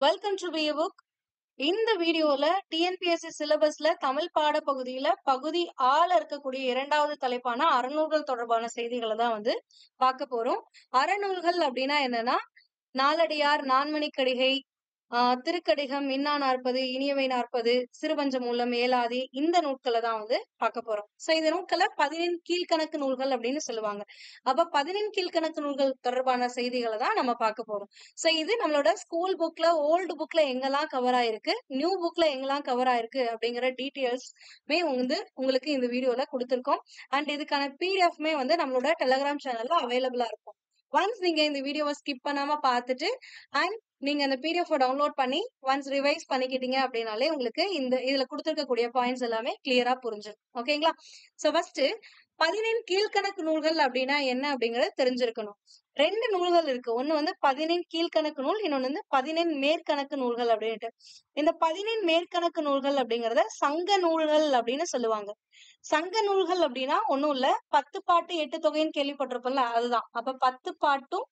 Welcome to be book. இந்த வீடியோல TNPSC சிலபஸ்ல Tamil பாட பகுதியில பகுதி ஆல இருக்கக்கூடிய இரண்டாவது தலைப்பான அறநூல்கள் தொடர்பான செய்திகளை தான் பார்க்க போறோம். அறநூல்கள் அப்படின்னா என்னன்னா, நாலடியார், நான்மணிக்கடிகை, திருக்கடிகம், இன்னா நாற்பது, இனியவை 40, சிறுபஞ்சமூலம், ஏலாதி, இந்த நூல்களை தான் பார்க்க போறோம். சோ இந்த நூல்களை 14 கீழ்கணக்கு நூல்கள் அப்படின்னு சொல்லுவாங்க. அப்ப 14 கீழ்கணக்கு நூல்கள் தொடர்பான செய்திகளை தான் நம்ம பார்க்க போறோம். சோ இது நம்மளோட ஸ்கூல் புக்ல, ஓல்டு புக்ல எங்கெல்லாம் கவர் ஆயிருக்கு, நியூ புக்ல எங்கெல்லாம் கவர் ஆயிருக்கு அப்படிங்கிற டீட்டெயில்ஸ்மே உங்களுக்கு இந்த வீடியோல கொடுத்திருக்கோம். அண்ட் இதுக்கான பிடிஎஃப்மே நம்மளோட டெலிகிராம் சேனல்ல அவைலபிளா இருக்கும். ஒன்ஸ் நீங்க இந்த வீடியோவை ஸ்கிப் பண்ணாம பார்த்துட்டு அண்ட் நீங்க அந்த பிடிஎஃப் டவுன்லோட் பண்ணி ஒன்ஸ் ரிவைஸ் பண்ணிக்கிட்டீங்க அப்படின்னாலே உங்களுக்கு இதுல கொடுத்திருக்கக்கூடிய பாயிண்ட்ஸ் எல்லாமே கிளியரா புரிஞ்சிடும். ஓகேங்களா? சோ ஃபர்ஸ்ட் 14 கீழ்கணக்கு நூல்கள் அப்படின்னா என்ன அப்படிங்கறத தெரிஞ்சிருக்கணும். 2 நூல்கள் இருக்கு. ஒண்ணு 14 கீழ்கணக்கு நூல், இன்னொன்னு 14 மேற்கணக்கு நூல்கள் அப்படின்ட்டு. இந்த 14 மேற்கணக்கு நூல்கள் அப்படிங்கறத சங்க நூல்கள் அப்படின்னு சொல்லுவாங்க. சங்க நூல்கள் அப்படின்னா ஒண்ணும் இல்ல, 10 பாட்டு 8 தொகைன்னு கேள்விப்பட்டிருப்போம்ல, அதுதான். அப்ப 10 பாட்டும்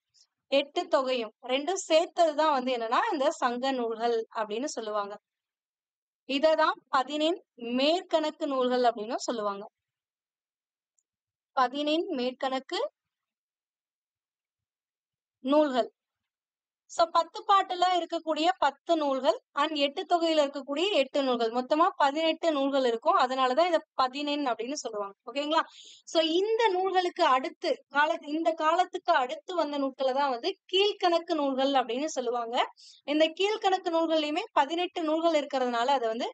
8 தொகையும் ரெண்டும் சேர்த்ததுதான் என்னன்னா இந்த சங்க நூல்கள் அப்படின்னு சொல்லுவாங்க. இததான் 14 மேற்கணக்கு நூல்கள் அப்படின்னு சொல்லுவாங்க. 14 மேற்கணக்கு நூல்கள். சோ 10 பாட்டுல இருக்கக்கூடிய 10 நூல்கள் அண்ட் 8 தொகையில இருக்கக்கூடிய 8 நூல்கள், மொத்தமா 18 நூல்கள் இருக்கும். அதனாலதான் இத 14 அப்படின்னு சொல்லுவாங்க. ஓகேங்களா? சோ இந்த நூல்களுக்கு அடுத்து இந்த காலத்துக்கு அடுத்து வந்த நூல்களை தான் கீழ்கணக்கு நூல்கள் அப்படின்னு சொல்லுவாங்க. இந்த கீழ்கணக்கு நூல்கள்லயுமே 18 நூல்கள் இருக்கிறதுனால அதை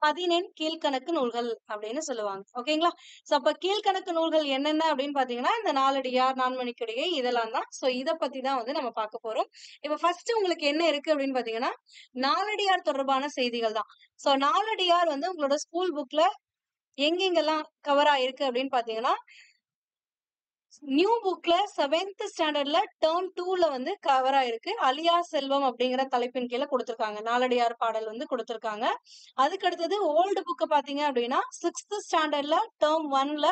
14 கீழ்கணக்கு நூல்கள் அப்படின்னு சொல்லுவாங்க. ஓகேங்களா? சோ அப்ப கீழ்கணக்கு நூல்கள் என்னென்ன அப்படின்னு பாத்தீங்கன்னா, இந்த நாலடியார், நான்மணிக்கடிகை இதெல்லாம் தான். சோ இத பத்தி தான் நம்ம பார்க்க போறோம். இப்ப ஃபர்ஸ்ட் உங்களுக்கு என்ன இருக்கு அப்படின்னு பாத்தீங்கன்னா, நாலடியார் தொடர்பான செய்திகள் தான். சோ நாலடியார் உங்களோட ஸ்கூல் புக்ல எங்கெங்கெல்லாம் கவர் ஆயிருக்கு அப்படின்னு பாத்தீங்கன்னா, நியூ புக்ல 7th ஸ்டாண்டர்ட்ல டேர்ம் 2ல கவர் ஆயிருக்கு. அழியா செல்வம் அப்படிங்கிற தலைப்பின் கீழே கொடுத்திருக்காங்க. நாலடியார் பாடல் கொடுத்திருக்காங்க. அதுக்கு அடுத்தது ஓல்டு புக் பாத்தீங்க அப்படின்னா 6th ஸ்டாண்டர்ட்ல டேர்ம் 1ல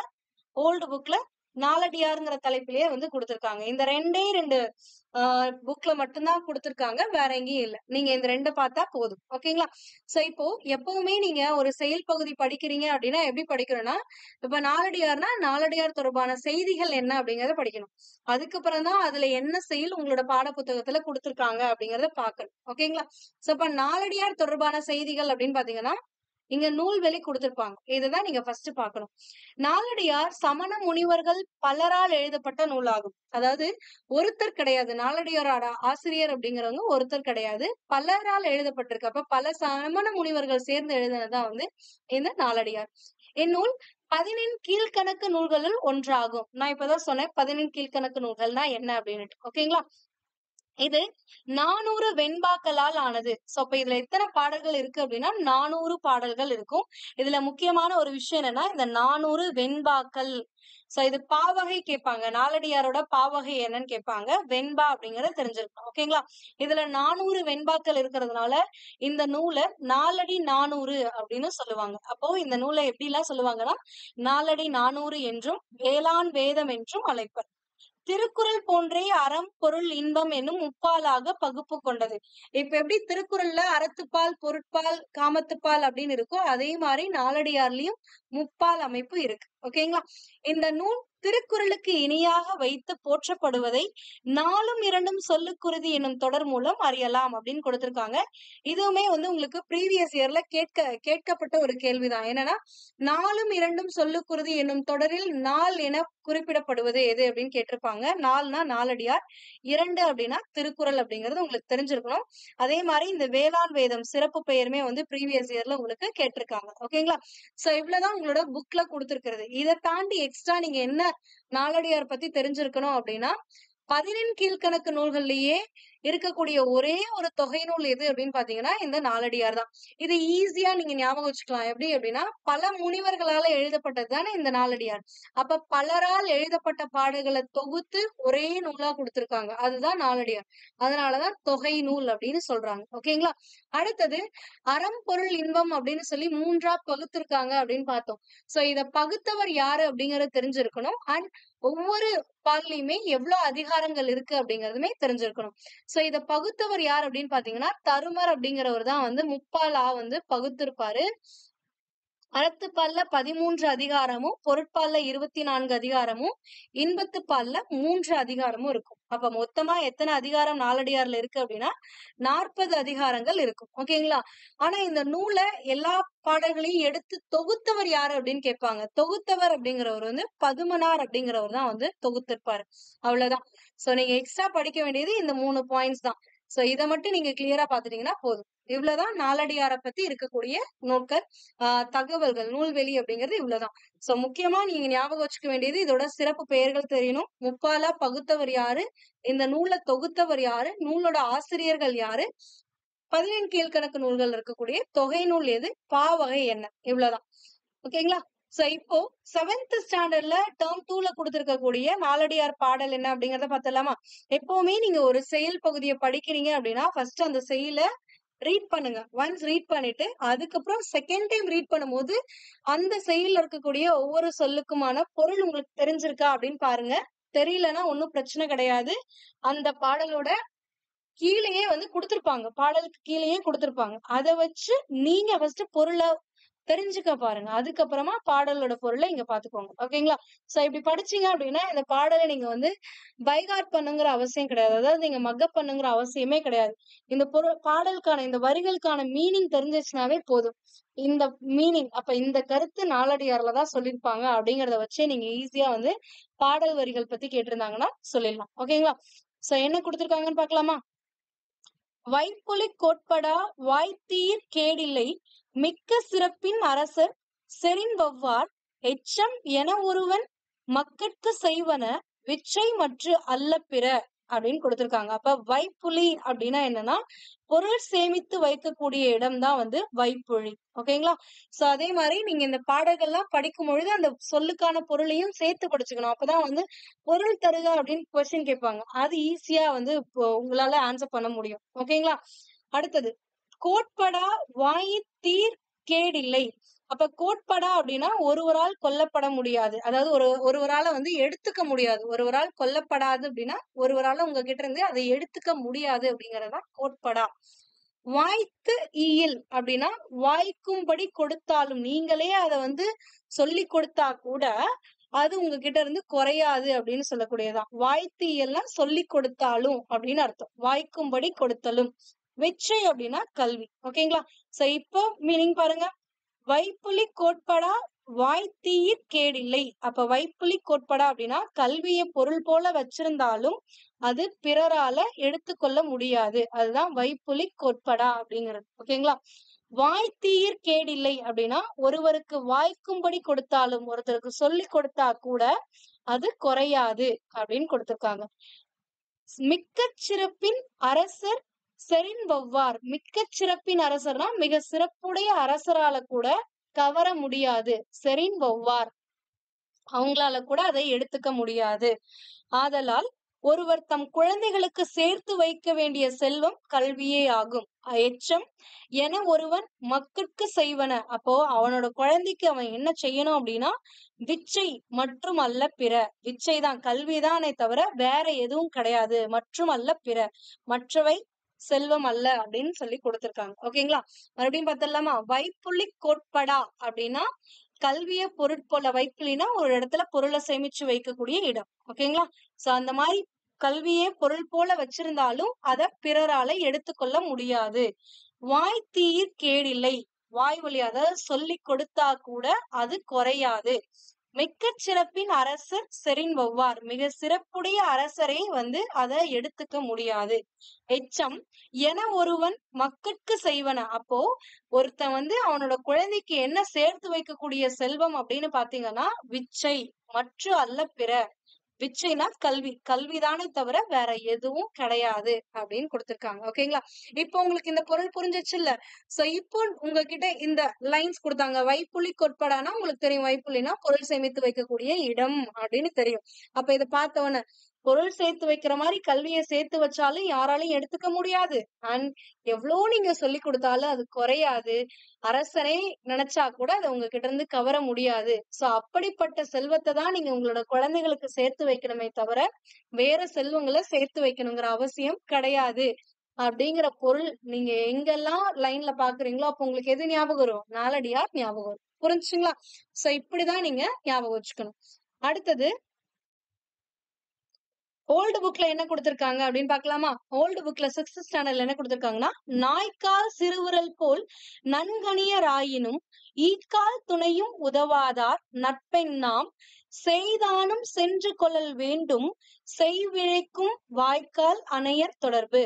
ஓல்டு புக்ல நாலடியாருங்கிற தலைப்பிலேயே கொடுத்திருக்காங்க. இந்த ரெண்டு புக்ல மட்டும்தான் கொடுத்திருக்காங்க, வேற எங்கேயும் இல்ல. நீங்க இந்த 2 பார்த்தா போதும். ஓகேங்களா? சோ இப்போ எப்பவுமே நீங்க ஒரு செயல் பகுதி படிக்கிறீங்க அப்படின்னா எப்படி படிக்கணும்னா, இப்ப நாலடியார்னா நாலடியார் தொடர்பான செய்திகள் என்ன அப்படிங்கறத படிக்கணும். அதுக்கப்புறம் தான் அதுல என்ன செயல் உங்களோட பாட புத்தகத்துல கொடுத்திருக்காங்க அப்படிங்கறத பாக்கணும். ஓகேங்களா? சோ இப்ப நாலடியார் தொடர்பான செய்திகள் அப்படின்னு பாத்தீங்கன்னா, இங்க நூல்வெளி கொடுத்திருப்பாங்க. இதுதான் நீங்க ஃபர்ஸ்ட் பார்க்கணும். நாலடியார் சமண முனிவர்கள் பலரால் எழுதப்பட்ட நூலாகும். அதாவது ஒருத்தர் கிடையாது. நாலடியாரோட ஆசிரியர் அப்படிங்கிறவங்க ஒருத்தர் கிடையாது, பலரால் எழுதப்பட்டிருக்கு. அப்ப பல சமண முனிவர்கள் சேர்ந்து எழுதினதுதான் இந்த நாலடியார். இந்நூல் 14 கீழ்கணக்கு நூல்களுள் ஒன்றாகும். நான் இப்பதான் சொன்னேன் 14 கீழ்கணக்கு நூல்கள்னா என்ன அப்படின்னு. ஓகேங்களா? இது 400 வெண்பாக்களால் ஆனது. சோ அப்ப இதுல எத்தனை பாடல்கள் இருக்கு அப்படின்னா 400 பாடல்கள் இருக்கும். இதுல முக்கியமான ஒரு விஷயம் என்னன்னா, இந்த 400 வெண்பாக்கள். சோ இது பாவகை கேட்பாங்க. நாலடியாரோட பாவகை என்னன்னு கேட்பாங்க. வெண்பா அப்படிங்கறது தெரிஞ்சிருக்கும். ஓகேங்களா? இதுல 400 வெண்பாக்கள் இருக்கிறதுனால இந்த நூலை நாலடி 400 அப்படின்னு சொல்லுவாங்க. அப்போ இந்த நூலை எப்படி எல்லாம் சொல்லுவாங்கன்னா, நாலடி 400 என்றும் வேளாண் வேதம் என்றும் அழைப்பர். திருக்குறள் போன்றே அறம், பொருள், இன்பம் என்னும் முப்பாலாக பகுப்பு கொண்டது. இப்ப எப்படி திருக்குறள்ல அறத்துப்பால், பொருட்பால், காமத்துப்பால் அப்படின்னு இருக்கோ, அதே மாதிரி நாலடியார்லயும் முப்பால் அமைப்பு இருக்கு. ஓகேங்களா? இந்த நூல் திருக்குறளுக்கு இணையாக வைத்து போற்றப்படுவதை 4ம் 2ம் சொல்லுக்குருதி என்னும் தொடர் மூலம் அறியலாம் அப்படின்னு கொடுத்திருக்காங்க. இதுவுமே உங்களுக்கு ப்ரீவியஸ் இயர்ல கேட்கப்பட்ட ஒரு கேள்விதான். என்னன்னா, 4ம் 2ம் சொல்லுக்குருதி என்னும் தொடரில் நாள் என குறிப்பிடப்படுவது எது அப்படின்னு கேட்டிருப்பாங்க. நால்னா நாலடியார், 2 அப்படின்னா திருக்குறள் அப்படிங்கிறது உங்களுக்கு தெரிஞ்சிருக்கணும். அதே மாதிரி இந்த வேளாண் வேதம் சிறப்பு பெயருமே ப்ரீவியஸ் இயர்ல உங்களுக்கு கேட்டிருக்காங்க. ஓகேங்களா? சோ இவ்வளவுதான் உங்களோட புக்ல கொடுத்திருக்கிறது. இதை தாண்டி எக்ஸ்ட்ரா நீங்க என்ன நாலடியார் பத்தி தெரிஞ்சிருக்கணும் அப்படின்னா, 14 கீழ்கணக்கு நூல்கள்லயே இருக்கக்கூடிய ஒரே ஒரு தொகை நூல் எது அப்படின்னு பாத்தீங்கன்னா இந்த நாலடியார் தான். இது ஈஸியா நீங்க ஞாபகம் வச்சுக்கலாம். எப்படி அப்படின்னா, பல முனிவர்களால எழுதப்பட்டது தானே இந்த நாலடியார். அப்ப பலரால் எழுதப்பட்ட பாடல்களை தொகுத்து ஒரே நூலா கொடுத்திருக்காங்க. அதுதான் நாலடியார். அதனாலதான் தொகை நூல் அப்படின்னு சொல்றாங்க. ஓகேங்களா? அடுத்தது அறம், பொருள், இன்பம் அப்படின்னு சொல்லி 3ஆ பகுத்திருக்காங்க அப்படின்னு பார்த்தோம். சோ இத பகுத்தவர் யாரு அப்படிங்கறது தெரிஞ்சிருக்கணும். அண்ட் ஒவ்வொரு பாடலையுமே எவ்வளவு அதிகாரங்கள் இருக்கு அப்படிங்கறதுமே தெரிஞ்சிருக்கணும். சோ சோ இத பகுத்தவர் யார் அப்படின்னு பாத்தீங்கன்னா தருமர் அப்படிங்கிறவர் தான் வந்து முப்பாலா வந்து பகுத்திருப்பாரு. அறத்துப்பால்ல 13 அதிகாரமும், பொருட்பால்ல 24 அதிகாரமும், இன்பத்துப்பால்ல 3 அதிகாரமும் இருக்கும். அப்ப மொத்தமா எத்தனை அதிகாரம் நாலடியார்ல இருக்கு அப்படின்னா 40 அதிகாரங்கள் இருக்கும். ஓகேங்களா? ஆனா இந்த நூல எல்லா பாடல்களையும் எடுத்து தொகுத்தவர் யாரு அப்படின்னு கேட்பாங்க. தொகுத்தவர் அப்படிங்கிறவர் வந்து பதுமனார் அப்படிங்கிறவர் தான் வந்து தொகுத்திருப்பாரு. அவ்வளவுதான். சோ நீங்க எக்ஸ்ட்ரா படிக்க வேண்டியது இந்த 3 பாயிண்ட்ஸ் தான். சோ இத மட்டும் நீங்க கிளியரா பாத்துட்டீங்கன்னா போதும். இவ்வளவுதான் நாலடியார பத்தி இருக்கக்கூடிய நோட்கள், தகவல்கள், நூல்வெளி அப்படிங்கிறது இவ்வளவுதான். சோ முக்கியமா நீங்க ஞாபகம் வச்சுக்க வேண்டியது இதோட சிறப்பு பெயர்கள் தெரியணும். முப்பாலா பகுத்தவர் யாரு, இந்த நூலை தொகுத்தவர் யாரு, நூலோட ஆசிரியர்கள் யாரு, 17 கீழ்கணக்கு நூல்கள் இருக்கக்கூடிய தொகை நூல் எது, பாவகை என்ன, இவ்வளவுதான். ஓகேங்களா? சோ இப்போ 7th ஸ்டாண்டர்ட்ல டேர்ம் 2ல கொடுத்திருக்கக்கூடிய நாலடியார் பாடல் என்ன அப்படிங்கறத பார்த்தலாமா? எப்பவுமே நீங்க ஒரு செயல் பகுதியை படிக்கிறீங்க அப்படின்னா ஃபர்ஸ்ட் அந்த செயல ரீட் பண்ணுங்க. ஒன்ஸ் ரீட் பண்ணிட்டு அதுக்கப்புறம் செகண்ட் டைம் ரீட் பண்ணும்போது அந்த செயல்ல இருக்கக்கூடிய ஒவ்வொரு சொல்லுக்குமான பொருள் உங்களுக்கு தெரிஞ்சிருக்கா அப்படின்னு பாருங்க. தெரியலன்னா ஒன்னும் பிரச்சனை கிடையாது. அந்த பாடலோட கீழேயே வந்து கொடுத்திருப்பாங்க. பாடலுக்கு கீழேயே கொடுத்திருப்பாங்க. அத வச்சு நீங்க ஃபர்ஸ்ட் பொருளை தெரிஞ்சுக்க பாருங்க. அதுக்கப்புறமா பாடலோட பொருளை இங்க பாத்துக்கோங்க. ஓகேங்களா? சோ இப்படி படிச்சீங்க அப்படின்னா இந்த பாடலை நீங்க வந்து பைகாட் பண்ணுங்கிற அவசியம் கிடையாது. அதாவது நீங்க மக்கப் பண்ணுங்கிற அவசியமே கிடையாது. இந்த பாடலுக்கான இந்த வரிகளுக்கான மீனிங் தெரிஞ்சிச்சுனாவே போதும். இந்த மீனிங் அப்ப இந்த கருத்து நாலடியார்ல தான் சொல்லியிருப்பாங்க அப்படிங்கறத வச்சே நீங்க ஈஸியா வந்து பாடல் வரிகள் பத்தி கேட்டிருந்தாங்கன்னா சொல்லிடலாம். ஓகேங்களா? சோ என்ன கொடுத்திருக்காங்கன்னு பாக்கலாமா? வைப்புலி கோட்படா வாய்த்தீர் கேடில்லை மிக்க சிறப்பின் அரசர் செறின்வவ்வார் எச்சம் என ஒருவன் மக்கட்கு செய்வன விச்சை மற்று அல்ல பிற அப்படின்னு கொடுத்திருக்காங்க. அப்ப வைப்புலி அப்படின்னா என்னன்னா பொருள் சேமித்து வைக்கக்கூடிய இடம் தான் வந்து வைப்புழி. ஓகேங்களா? சோ அதே மாதிரி நீங்க இந்த பாடல்கள்லாம் படிக்கும் பொழுது அந்த சொல்லுக்கான பொருளையும் சேர்த்து படிச்சுக்கணும். அப்பதான் வந்து பொருள் தருக அப்படின்னு கொஸ்டின் கேட்பாங்க. அது ஈஸியா வந்து உங்களால ஆன்சர் பண்ண முடியும். ஓகேங்களா? அடுத்தது கோட்படா வாயித்தீர் கேடில்லை. அப்ப கோட்படா அப்படின்னா ஒருவரால் கொல்லப்பட முடியாது. அதாவது ஒருவரால வந்து எடுத்துக்க முடியாது. ஒருவரால் கொல்லப்படாது அப்படின்னா ஒருவரால உங்ககிட்ட இருந்து அதை எடுத்துக்க முடியாது அப்படிங்கறதுதான் கோட்படா. வாய்க்கு ஈயில் அப்படின்னா வாய்க்கும்படி கொடுத்தாலும் நீங்களே அதை வந்து சொல்லி கொடுத்தா கூட அது உங்ககிட்ட இருந்து குறையாது அப்படின்னு சொல்லக்கூடியதான். வாய்த்து இயல்னா சொல்லி கொடுத்தாலும் அப்படின்னு அர்த்தம். வாய்க்கும்படி கொடுத்தலும். விச்சை அப்படின்னா கல்வி. ஓகேங்களா? சோ இப்போ மீனிங் பாருங்க. வைப்புலி கோட்படா வாய்த்தீர் கேடில்லை. அப்ப வைப்புலி கோட்படா அப்படின்னா கல்வியை பொருள் போல வச்சிருந்தாலும் அது பிறரால எடுத்துக்கொள்ள முடியாது. அதுதான் வைப்புலி கோட்படா அப்படிங்கிறது. ஓகேங்களா? வாய்த்தீர் கேடில்லை அப்படின்னா ஒருவருக்கு வாய்க்கும்படி கொடுத்தாலும் ஒருத்தருக்கு சொல்லி கொடுத்தா கூட அது குறையாது அப்படின்னு கொடுத்திருக்காங்க. மிக்க சிறப்பின் அரசர் செறின்வவ்வார். மிக்க சிறப்பின் அரசர்னா மிக சிறப்புடைய அரசரால கூட கவர முடியாது. செறின்வவ்வார் அவங்களால கூட அதை எடுத்துக்க முடியாது. ஆதலால் ஒருவர் தம் குழந்தைகளுக்கு சேர்த்து வைக்க வேண்டிய செல்வம் கல்வியே ஆகும். எச்சம் என ஒருவன் மக்கட்கு செய்வன. அப்போ அவனோட குழந்தைக்கு அவன் என்ன செய்யணும் அப்படின்னா விச்சை மற்றும் அல்ல பிற. விச்சை தான், கல்விதானே தவிர வேற எதுவும் கிடையாது. மற்றும் அல்ல பிற, மற்றவை செல்வம் அல்ல அப்படின்னு சொல்லி கொடுத்திருக்காங்க. ஓகேங்களா? மறுபடியும் பார்த்தலாமா? வைப்புள்ளி கோட்படா அப்படின்னா கல்விய பொருட்போல வைப்புலினா ஒரு இடத்துல பொருளை சேமிச்சு வைக்கக்கூடிய இடம். ஓகேங்களா? சோ அந்த மாதிரி கல்வியே பொருள் போல வச்சிருந்தாலும் அத பிறரால எடுத்துக்கொள்ள முடியாது. வாய்த்தீர் கேடில்லை. வாய் வழி அதாவது சொல்லி கொடுத்தா கூட அது குறையாது. மிக்க சிறப்பின் அரசர் செறின்வவ்வார். மிக சிறப்புடைய அரசரை வந்து அதை எடுத்துக்க முடியாது. எச்சம் என ஒருவன் மக்கட்கு செய்வன. அப்போ ஒருத்தன் வந்து அவனோட குழந்தைக்கு என்ன சேர்த்து வைக்கக்கூடிய செல்வம் அப்படின்னு பாத்தீங்கன்னா விச்சை மற்ற அல்ல பிற. விச்சைனா கல்வி, கல்விதானே தவிர வேற எதுவும் கிடையாது அப்படின்னு கொடுத்திருக்காங்க. ஓகேங்களா? இப்போ உங்களுக்கு இந்த பொருள் புரிஞ்சிச்சு இல்ல? சோ இப்போ உங்ககிட்ட இந்த லைன்ஸ் கொடுத்தாங்க. வைப்புலி கோட்படானா உங்களுக்கு தெரியும். வைப்புலினா பொருள் சேமித்து வைக்கக்கூடிய இடம் அப்படின்னு தெரியும். அப்ப இதை பார்த்தவன பொருள் சேர்த்து வைக்கிற மாதிரி கல்வியை சேர்த்து வச்சாலும் யாராலையும் எடுத்துக்க முடியாது. அண்ட் எவ்வளோ நீங்க சொல்லி கொடுத்தாலும் அது குறையாது. அரசனே நினைச்சா கூட அதை உங்ககிட்ட இருந்து கவர முடியாது. சோ அப்படிப்பட்ட செல்வத்தை தான் நீங்க உங்களோட குழந்தைகளுக்கு சேர்த்து வைக்கணுமே தவிர வேற செல்வங்களை சேர்த்து வைக்கணுங்கிற அவசியம் கிடையாது. அப்படிங்கிற பொருள் நீங்க எங்கெல்லாம் லைன்ல பாக்குறீங்களோ அப்ப உங்களுக்கு எது ஞாபகம் வரும்? நாலடியார் ஞாபகம் வரும். புரிஞ்சுங்களா? சோ இப்படிதான் நீங்க ஞாபகம் வச்சுக்கணும். அடுத்தது ஓல்டு புக்ல என்ன கொடுத்திருக்காங்க அப்படின்னு பாக்கலாமா? ஓல்டு புக்ல 6th ஸ்டாண்டர்ட்ல என்ன கொடுத்திருக்காங்கன்னா, நாய்க்கால் சிறுவிரல் போல் நன்கணியராயினும் ஈக்கால் துணையும் உதவாதார் நட்பெண்ணாம் செய்தானும் சென்று கொள்ளல் வேண்டும் செய்விழைக்கும் வாய்க்கால் அணையர் தொடர்பு.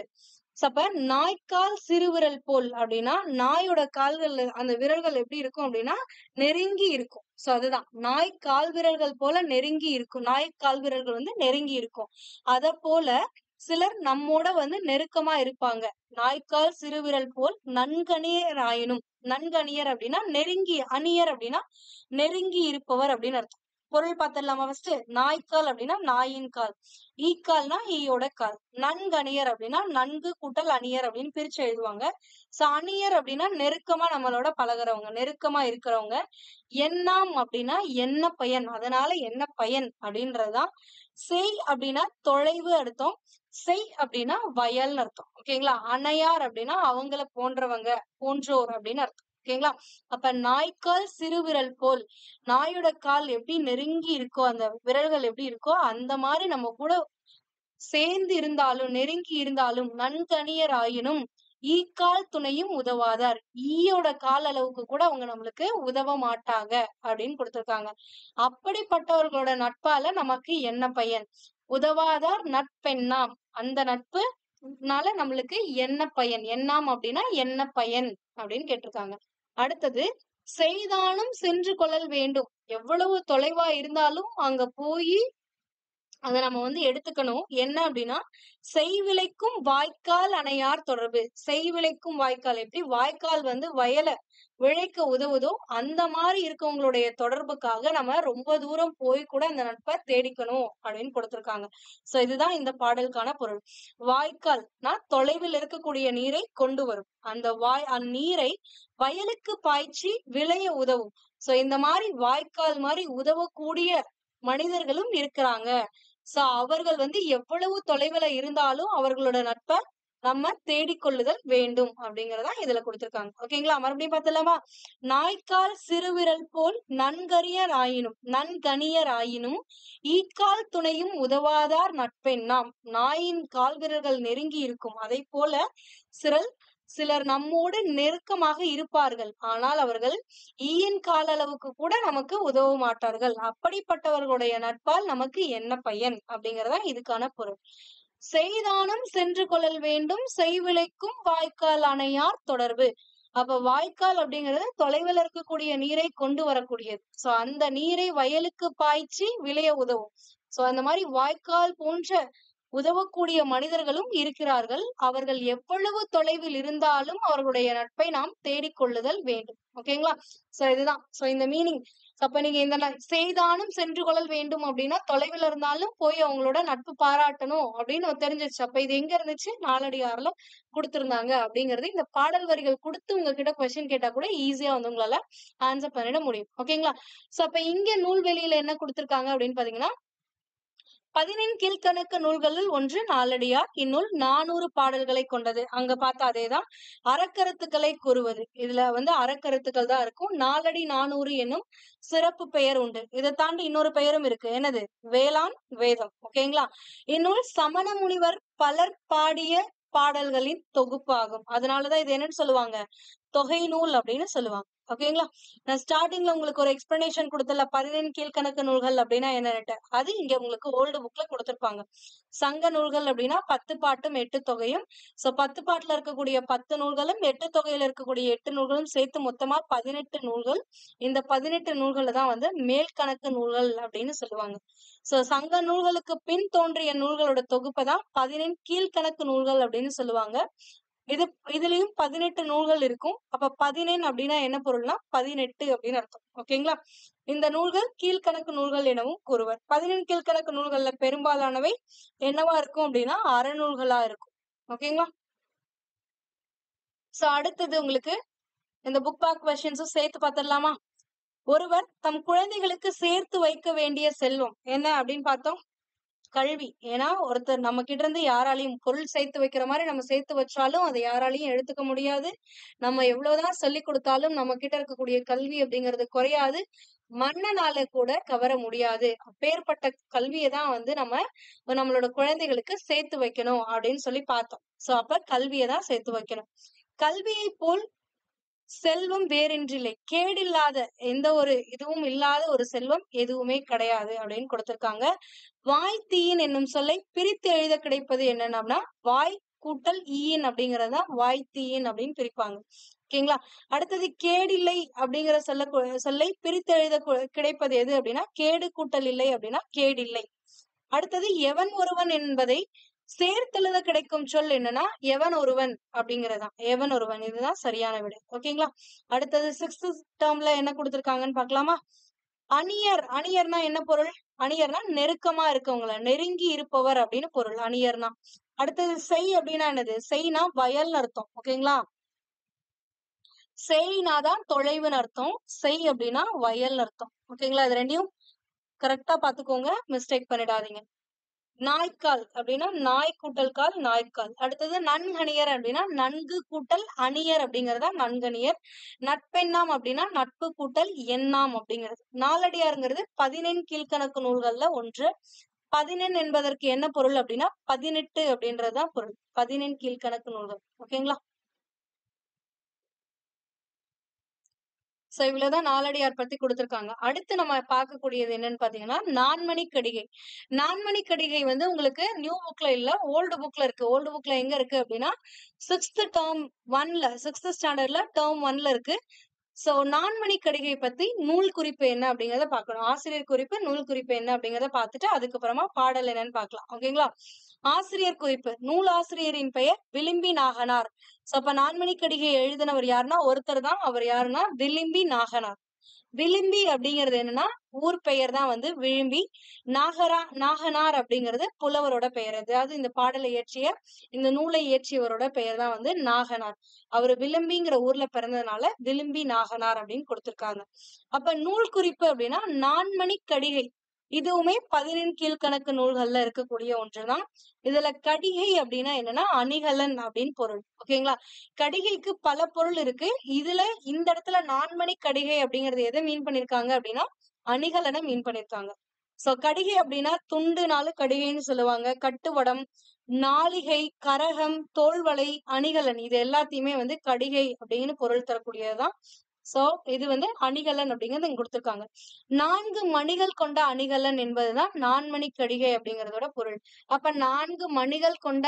அப்ப நாய்க்கால் சிறுவிரல் போல் அப்படின்னா நாயோட கால்கள் அந்த விரல்கள் எப்படி இருக்கும் அப்படின்னா நெருங்கி இருக்கும். சோ அதுதான் நாய் கால் விரல்கள் போல நெருங்கி இருக்கும். நாய் கால் விரல்கள் வந்து நெருங்கி இருக்கும். அத போல சிலர் நம்மோட வந்து நெருக்கமா இருப்பாங்க. நாய்க்கால் சிறுவிரல் போல் நன்கணியர் ஆயினும், நன்கணியர் அப்படின்னா நெருங்கி, அணியர் அப்படின்னா நெருங்கி இருப்பவர் அப்படின்னு அர்த்தம். பொருள் பார்த்துடலாமா? ஃபர்ஸ்ட் நாய்க்கால் அப்படின்னா நாயின் கால், ஈக்கால்னா ஈயோட கால், நன்கணியர் அப்படின்னா நன்கு கூட்டல் அணியர் அப்படின்னு பிரிச்சு எழுதுவாங்க. சோ அணியர் அப்படின்னா நெருக்கமா நம்மளோட பழகுறவங்க, நெருக்கமா இருக்கிறவங்க. எண்ணாம் அப்படின்னா என்ன பயன், அதனால என்ன பயன் அப்படின்றதுதான். செய் அப்படின்னா தொலைவு அர்த்தம், செய் அப்படின்னா வயல்னு அர்த்தம். ஓகேங்களா? அணையார் அப்படின்னா அவங்கள போன்றவங்க, போன்றோர் அப்படின்னு அர்த்தம். ஓகேங்களா? அப்ப நாய்க்கால் சிறுவிரல் போல், நாயோட கால் எப்படி நெருங்கி இருக்கோ, அந்த விரல்கள் எப்படி இருக்கோ அந்த மாதிரி நம்ம கூட சேர்ந்து இருந்தாலும் நெருங்கி இருந்தாலும் நன்கணியர் ஆயினும் ஈக்கால் துணையும் உதவாதார், ஈயோட கால் அளவுக்கு கூட அவங்க நம்மளுக்கு உதவ மாட்டாங்க அப்படின்னு கொடுத்திருக்காங்க. அப்படிப்பட்டவர்களோட நட்பால நமக்கு என்ன பயன்? உதவாதார் நட்பெண்ணாம், அந்த நட்புனால நம்மளுக்கு என்ன பயன்? எண்ணாம் அப்படின்னா என்ன பயன் அப்படின்னு கேட்டிருக்காங்க. அடுத்தது செய்தானும் சென்று கொள்ளல் வேண்டும். எவ்வளவு தொலைவா இருந்தாலும் அங்க போய் அத நம்ம வந்து எடுத்துக்கணும். என்ன அப்படின்னா செய்விளைக்கும் வாய்க்கால் அணையார் தொடர்பு. செய்விளைக்கும் வாய்க்கால் எப்படி வாய்க்கால் வந்து வயலை விளைக்க உதவுதோ அந்த மாதிரி இருக்கவங்களுடைய தொடர்புக்காக நம்ம ரொம்ப தூரம் போய் கூட அந்த நட்பை தேடிக்கணும் அப்படின்னு கொடுத்திருக்காங்க. சோ இதுதான் இந்த பாடலுக்கான பொருள். வாய்க்கால்னா தொலைவில் இருக்கக்கூடிய நீரை கொண்டு வரும். அந்த அந்நீரை வயலுக்கு பாய்ச்சி விளைய உதவும். சோ இந்த மாதிரி வாய்க்கால் மாதிரி உதவக்கூடிய மனிதர்களும் இருக்கிறாங்க. சோ அவர்கள் வந்து எவ்வளவு தொலைவுல இருந்தாலும் அவர்களோட நட்பை நம்ம தேடிக்கொள்ளுதல் வேண்டும் அப்படிங்கறதா இதுல கொடுத்திருக்காங்க. ஓகேங்களா? மறுபடியும் பார்த்தலாமா? நாய்க்கால் சிறுவிரல் போல் நன்கறியர் ஆயினும், நன்கணியர் ஆயினும் ஈக்கால் துணையும் உதவாதார் நட்பெண்ணாம். நாயின் கால் விரல்கள் நெருங்கி இருக்கும். அதை போல சிலர் நம்மோடு நெருக்கமாக இருப்பார்கள். ஆனால் அவர்கள் ஈயின் கால அளவுக்கு கூட நமக்கு உதவ மாட்டார்கள். அப்படிப்பட்டவர்களுடைய நட்பால் நமக்கு என்ன பயன் அப்படிங்கறதா இதுக்கான பொருள். செய்தானும் சென்று கொள்ளல் வேண்டும் செய்விளைக்கும் வாய்க்கால் அணையார் தொடர்பு. அப்ப வாய்க்கால் அப்படிங்கிறது தொலைவில் இருக்கக்கூடிய நீரை கொண்டு வரக்கூடியது. சோ அந்த நீரை வயலுக்கு பாய்ச்சி விளைய உதவும். சோ அந்த மாதிரி வாய்க்கால் போன்ற உதவக்கூடிய மனிதர்களும் இருக்கிறார்கள். அவர்கள் எவ்வளவு தொலைவில் இருந்தாலும் அவர்களுடைய நட்பை நாம் தேடிக்கொள்ளுதல் வேண்டும். ஓகேங்களா? சோ இதுதான். சோ இந்த மீனிங். அப்ப நீங்க இந்த செய்தானும் சென்று கொள்ளல் வேண்டும் அப்படின்னா தொலைவில் இருந்தாலும் போய் அவங்களோட நட்பு பாராட்டணும் அப்படின்னு தெரிஞ்சிருச்சு. அப்ப இது எங்க இருந்துச்சு? நாலடியார்ல கொடுத்திருந்தாங்க அப்படிங்கிறது இந்த பாடல் வரிகள் கொடுத்து உங்ககிட்ட கொஸ்டின் கேட்டா கூட ஈஸியா வந்து உங்களால ஆன்சர் பண்ணிட முடியும். ஓகேங்களா? சோ அப்ப இங்க நூல்வெளியில என்ன கொடுத்திருக்காங்க அப்படின்னு பாத்தீங்கன்னா 15 கீழ்கணக்கு நூல்களில் ஒன்று நாலடியார். இந்நூல் 400 பாடல்களை கொண்டது. அங்க பார்த்தா அதேதான். அறக்கருத்துக்களை கூறுவது. இதுல வந்து அறக்கருத்துக்கள் தான் இருக்கும். நாலடி 400 என்னும் சிறப்பு பெயர் உண்டு. இதை தாண்டி இன்னொரு பெயரும் இருக்கு. என்னது? வேளாண் வேதம். ஓகேங்களா? இந்நூல் சமண முனிவர் பலர் பாடிய பாடல்களின் தொகுப்பாகும். அதனாலதான் இது என்னன்னு சொல்லுவாங்க? தொகை நூல் அப்படின்னு சொல்லுவாங்க. ஓகேங்களா? நான் ஸ்டார்டிங்ல உங்களுக்கு ஒரு எக்ஸ்பிளனேஷன் கொடுத்தல 15 கீழ்கணக்கு நூல்கள் அப்படின்னா என்னன்னு, அது இங்க உங்களுக்கு ஓல்டு புக்ல கொடுத்திருப்பாங்க. சங்க நூல்கள் அப்படின்னா 10 பாட்டும் 8 தொகையும். சோ 10 பாட்டுல இருக்கக்கூடிய 10 நூல்களும் 8 தொகையில இருக்கக்கூடிய 8 நூல்களும் சேர்த்து மொத்தமா 18 நூல்கள். இந்த 18 நூல்களை தான் வந்து மேல் கணக்கு நூல்கள் அப்படின்னு சொல்லுவாங்க. சோ சங்க நூல்களுக்கு பின் தோன்றிய நூல்களோட தொகுப்பை தான் 15 கீழ்கணக்கு நூல்கள் அப்படின்னு சொல்லுவாங்க. இதுலயும் 18 நூல்கள் இருக்கும். அப்ப 18 அப்படின்னா என்ன பொருள்னா 18 அப்படின்னு அர்த்தம். ஓகேங்களா? இந்த நூல்கள் கீழ்கணக்கு நூல்கள் எனவும் கூறுவர். 18 கீழ்கணக்கு நூல்கள்ல பெரும்பாலானவை என்னவா இருக்கும் அப்படின்னா அறநூல்களா இருக்கும். ஓகேங்களா? சோ அடுத்தது உங்களுக்கு இந்த புக் பேக் கொஸ்டின்ஸும் சேர்த்து பார்த்துடலாமா? ஒருவர் தம் குழந்தைகளுக்கு சேர்த்து வைக்க வேண்டிய செல்வம் என்ன அப்படின்னு பார்த்தோம்? கல்வி. ஏன்னா ஒருத்தர் நம்ம கிட்ட இருந்து யாராலையும் பொருள் சேர்த்து வைக்கிற மாதிரி நம்ம சேர்த்து வச்சாலும் அதை யாராலையும் எடுத்துக்க முடியாது. நம்ம எவ்வளவுதான் சொல்லி கொடுத்தாலும் நம்ம கிட்ட இருக்கக்கூடிய கல்வி அப்படிங்கிறது குறையாது. மன்னனால கூட கவர முடியாது. அப்பேற்பட்ட கல்வியை தான் வந்து நம்ம நம்மளோட குழந்தைகளுக்கு சேர்த்து வைக்கணும் அப்படின்னு சொல்லி பார்த்தோம். சோ அப்ப கல்வியை தான் சேர்த்து வைக்கணும். கல்வியை போல் செல்வம் வேறென்றில்லை. கேடில்லாத எந்த ஒரு இதுவும் இல்லாத ஒரு செல்வம் எதுவுமே கிடையாது அப்படின்னு கொடுத்திருக்காங்க. வாய்த்தீயின் என்னும் சொல்லை பிரித்து எழுத கிடைப்பது என்னன்னா வாய் கூட்டல் ஈயின் அப்படிங்கறதுதான் வாய்த்தீயின் அப்படின்னு பிரிப்பாங்க. ஓகேங்களா? அடுத்தது கேடில்லை அப்படிங்கிற சொல்லை பிரித்து எழுத கிடைப்பது எது அப்படின்னா கேடு கூட்டல் இல்லை அப்படின்னா கேடில்லை. அடுத்தது எவன் ஒருவன் என்பதை சேர்த்தெழுத கிடைக்கும் சொல் என்னன்னா எவன் ஒருவன் அப்படிங்கறதுதான். எவன் ஒருவன் இதுதான் சரியான விடை. ஓகேங்களா? அடுத்தது 6th டேர்ம்ல என்ன கொடுத்திருக்காங்கன்னு பாக்கலாமா? அணியர். அணியர்னா என்ன பொருள்? அணியர்னா நெருக்கமா இருக்கவங்கள, நெருங்கி இருப்பவர் அப்படின்னு பொருள் அணியர்னா. அடுத்தது செய் அப்படின்னா என்னது? செய்னா வயல்னு அர்த்தம். ஓகேங்களா? செய்னாதான் தொலைவுன்னு அர்த்தம். செய் அப்படின்னா வயல்னு அர்த்தம். ஓகேங்களா? இது ரெண்டையும் கரெக்டா பாத்துக்கோங்க, மிஸ்டேக் பண்ணிடாதீங்க. நாய்க்கால் அப்படின்னா நாய் கூட்டல் கால், நாய்க்கால். அடுத்தது நன்கணியர் அப்படின்னா நன்கு கூட்டல் அணியர் அப்படிங்கறதா நன்கணியர். நட்பெண்ணாம் அப்படின்னா நட்பு கூட்டல் எண்ணாம் அப்படிங்கிறது. நாலடியாருங்கிறது 18 கீழ்கணக்கு நூல்கள்ல ஒன்று. 18 என்பதற்கு என்ன பொருள் அப்படின்னா 18 அப்படின்றதுதான் பொருள். 18 கீழ்கணக்கு நூல்கள். ஓகேங்களா? சோ இவ்வளவுதான் நாலடியார் பத்தி கொடுத்திருக்காங்க. அடுத்து நம்ம பார்க்கக்கூடியது என்னன்னு பாத்தீங்கன்னா நான்மணி கடிகை. நான்மணி கடிகை வந்து உங்களுக்கு நியூ புக்ல இல்ல, ஓல்டு புக்ல இருக்கு. ஓல்டு புக்ல எங்க இருக்கு அப்படின்னா 6th டேர்ம் 1ல 6th ஸ்டாண்டர்ட்ல டேர்ம் 1ல இருக்கு. சோ நான்மணி கடிகை பத்தி நூல் குறிப்பு என்ன அப்படிங்கறத பாக்கணும். ஆசிரியர் குறிப்பு, நூல் குறிப்பு என்ன அப்படிங்கறத பார்த்துட்டு அதுக்கப்புறமா பாடல் என்னன்னு பாக்கலாம். ஓகேங்களா? ஆசிரியர் குறிப்பு. நூல் ஆசிரியரின் பெயர் விளிம்பி நாகனார். சோ அப்ப நான்மணி கடிகை எழுதினவர் யாருன்னா ஒருத்தர் தான். அவர் யாருன்னா விளிம்பி நாகனார். விளிம்பி அப்படிங்கிறது என்னன்னா ஊர் பெயர் தான் வந்து விளிம்பி. நாகனார் அப்படிங்கிறது புலவரோட பெயர். அதாவது இந்த பாடலை இயற்றிய, இந்த நூலை இயற்றியவரோட பெயர் தான் வந்து நாகனார். அவரு விளிம்பிங்கிற ஊர்ல பிறந்ததுனால விளிம்பி நாகனார் அப்படின்னு கொடுத்திருக்காங்க. அப்ப நூல் குறிப்பு அப்படின்னா நான்மணி கடிகை. இதுவுமே 18 கீழ்கணக்கு நூல்கள்ல இருக்கக்கூடிய ஒன்றுதான். இதுல கடிகை அப்படின்னா என்னன்னா அணிகலன் அப்படின்னு பொருள். ஓகேங்களா? கடிகைக்கு பல பொருள் இருக்கு. இதுல இந்த இடத்துல நான்மணி கடிகை அப்படிங்கறது எதை மீன் பண்ணிருக்காங்க அப்படின்னா அணிகலனை மீன் பண்ணிருக்காங்க. சோ கடிகை அப்படின்னா துண்டுனாலும் கடிகைன்னு சொல்லுவாங்க. கட்டுவடம், நாளிகை, கரகம், தோள்வளை, அணிகலன் இது எல்லாத்தையுமே வந்து கடிகை அப்படின்னு பொருள் தரக்கூடியதுதான். சோ இது வந்து அணிகலன் அப்படிங்கறது இங்க கொடுத்திருக்காங்க. 4 மணிகள் கொண்ட அணிகலன் என்பதுதான் நான்மணி கடிகை அப்படிங்கறதோட பொருள். அப்ப 4 மணிகள் கொண்ட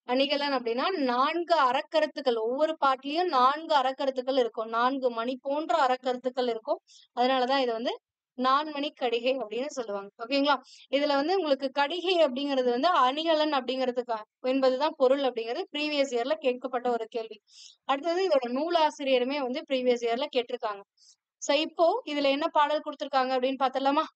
அணிகலன் அப்படின்னா 4 அறக்கருத்துக்கள். ஒவ்வொரு பாட்டிலையும் 4 அறக்கருத்துக்கள் இருக்கும். 4 மணி போன்ற அறக்கருத்துக்கள் இருக்கும். அதனாலதான் இது வந்து நான்மணி கடிகை அப்படின்னு சொல்லுவாங்க. ஓகேங்களா? இதுல வந்து உங்களுக்கு கடிகை அப்படிங்கிறது வந்து அணிகலன் அப்படிங்கிறதுக்கு என்பதுதான் பொருள் அப்படிங்கிறது ப்ரீவியஸ் இயர்ல கேட்கப்பட்ட ஒரு கேள்வி. அடுத்தது இதோட நூலாசிரியருமே வந்து ப்ரீவியஸ் இயர்ல கேட்டிருக்காங்க. சோ இப்போ இதுல என்ன பாடல் கொடுத்திருக்காங்க அப்படின்னு பாத்திரலாமா?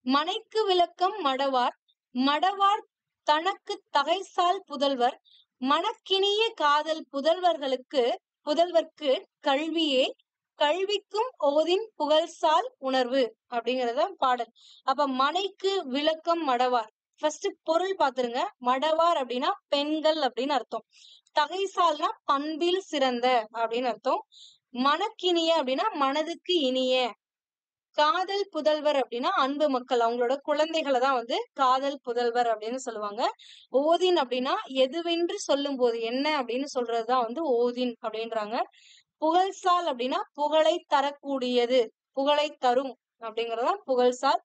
மனைக்கு விளக்கம் மடவார். மடவார் தனக்கு தகைசால் புதல்வர். மனக்கினிய காதல் புதல்வர்க்கு கல்வியே. கல்விக்கும் ஓதின் புகழ்சால் உணர்வு அப்படிங்கறத பாடல். அப்ப மனைக்கு விளக்கம் மடவார். ஃபர்ஸ்ட் பொருள் பாத்துருங்க. மடவார் அப்படின்னா பெண்கள் அப்படின்னு அர்த்தம். தகைசால்னா பண்பில் சிறந்த அப்படின்னு அர்த்தம். மனக்கினிய அப்படின்னா மனதுக்கு இனிய. காதல் புதல்வர் அப்படின்னா அன்பு மக்கள், அவங்களோட குழந்தைகளை தான் வந்து காதல் புதல்வர் அப்படின்னு சொல்லுவாங்க. ஓதின் அப்படின்னா எதுவென்று சொல்லும் போது என்ன அப்படின்னு சொல்றதுதான் வந்து ஓதின் அப்படின்றாங்க. புகழ்சால் அப்படின்னா புகழை தரக்கூடியது, புகழை தரும் அப்படிங்கறதா புகழ்சால்.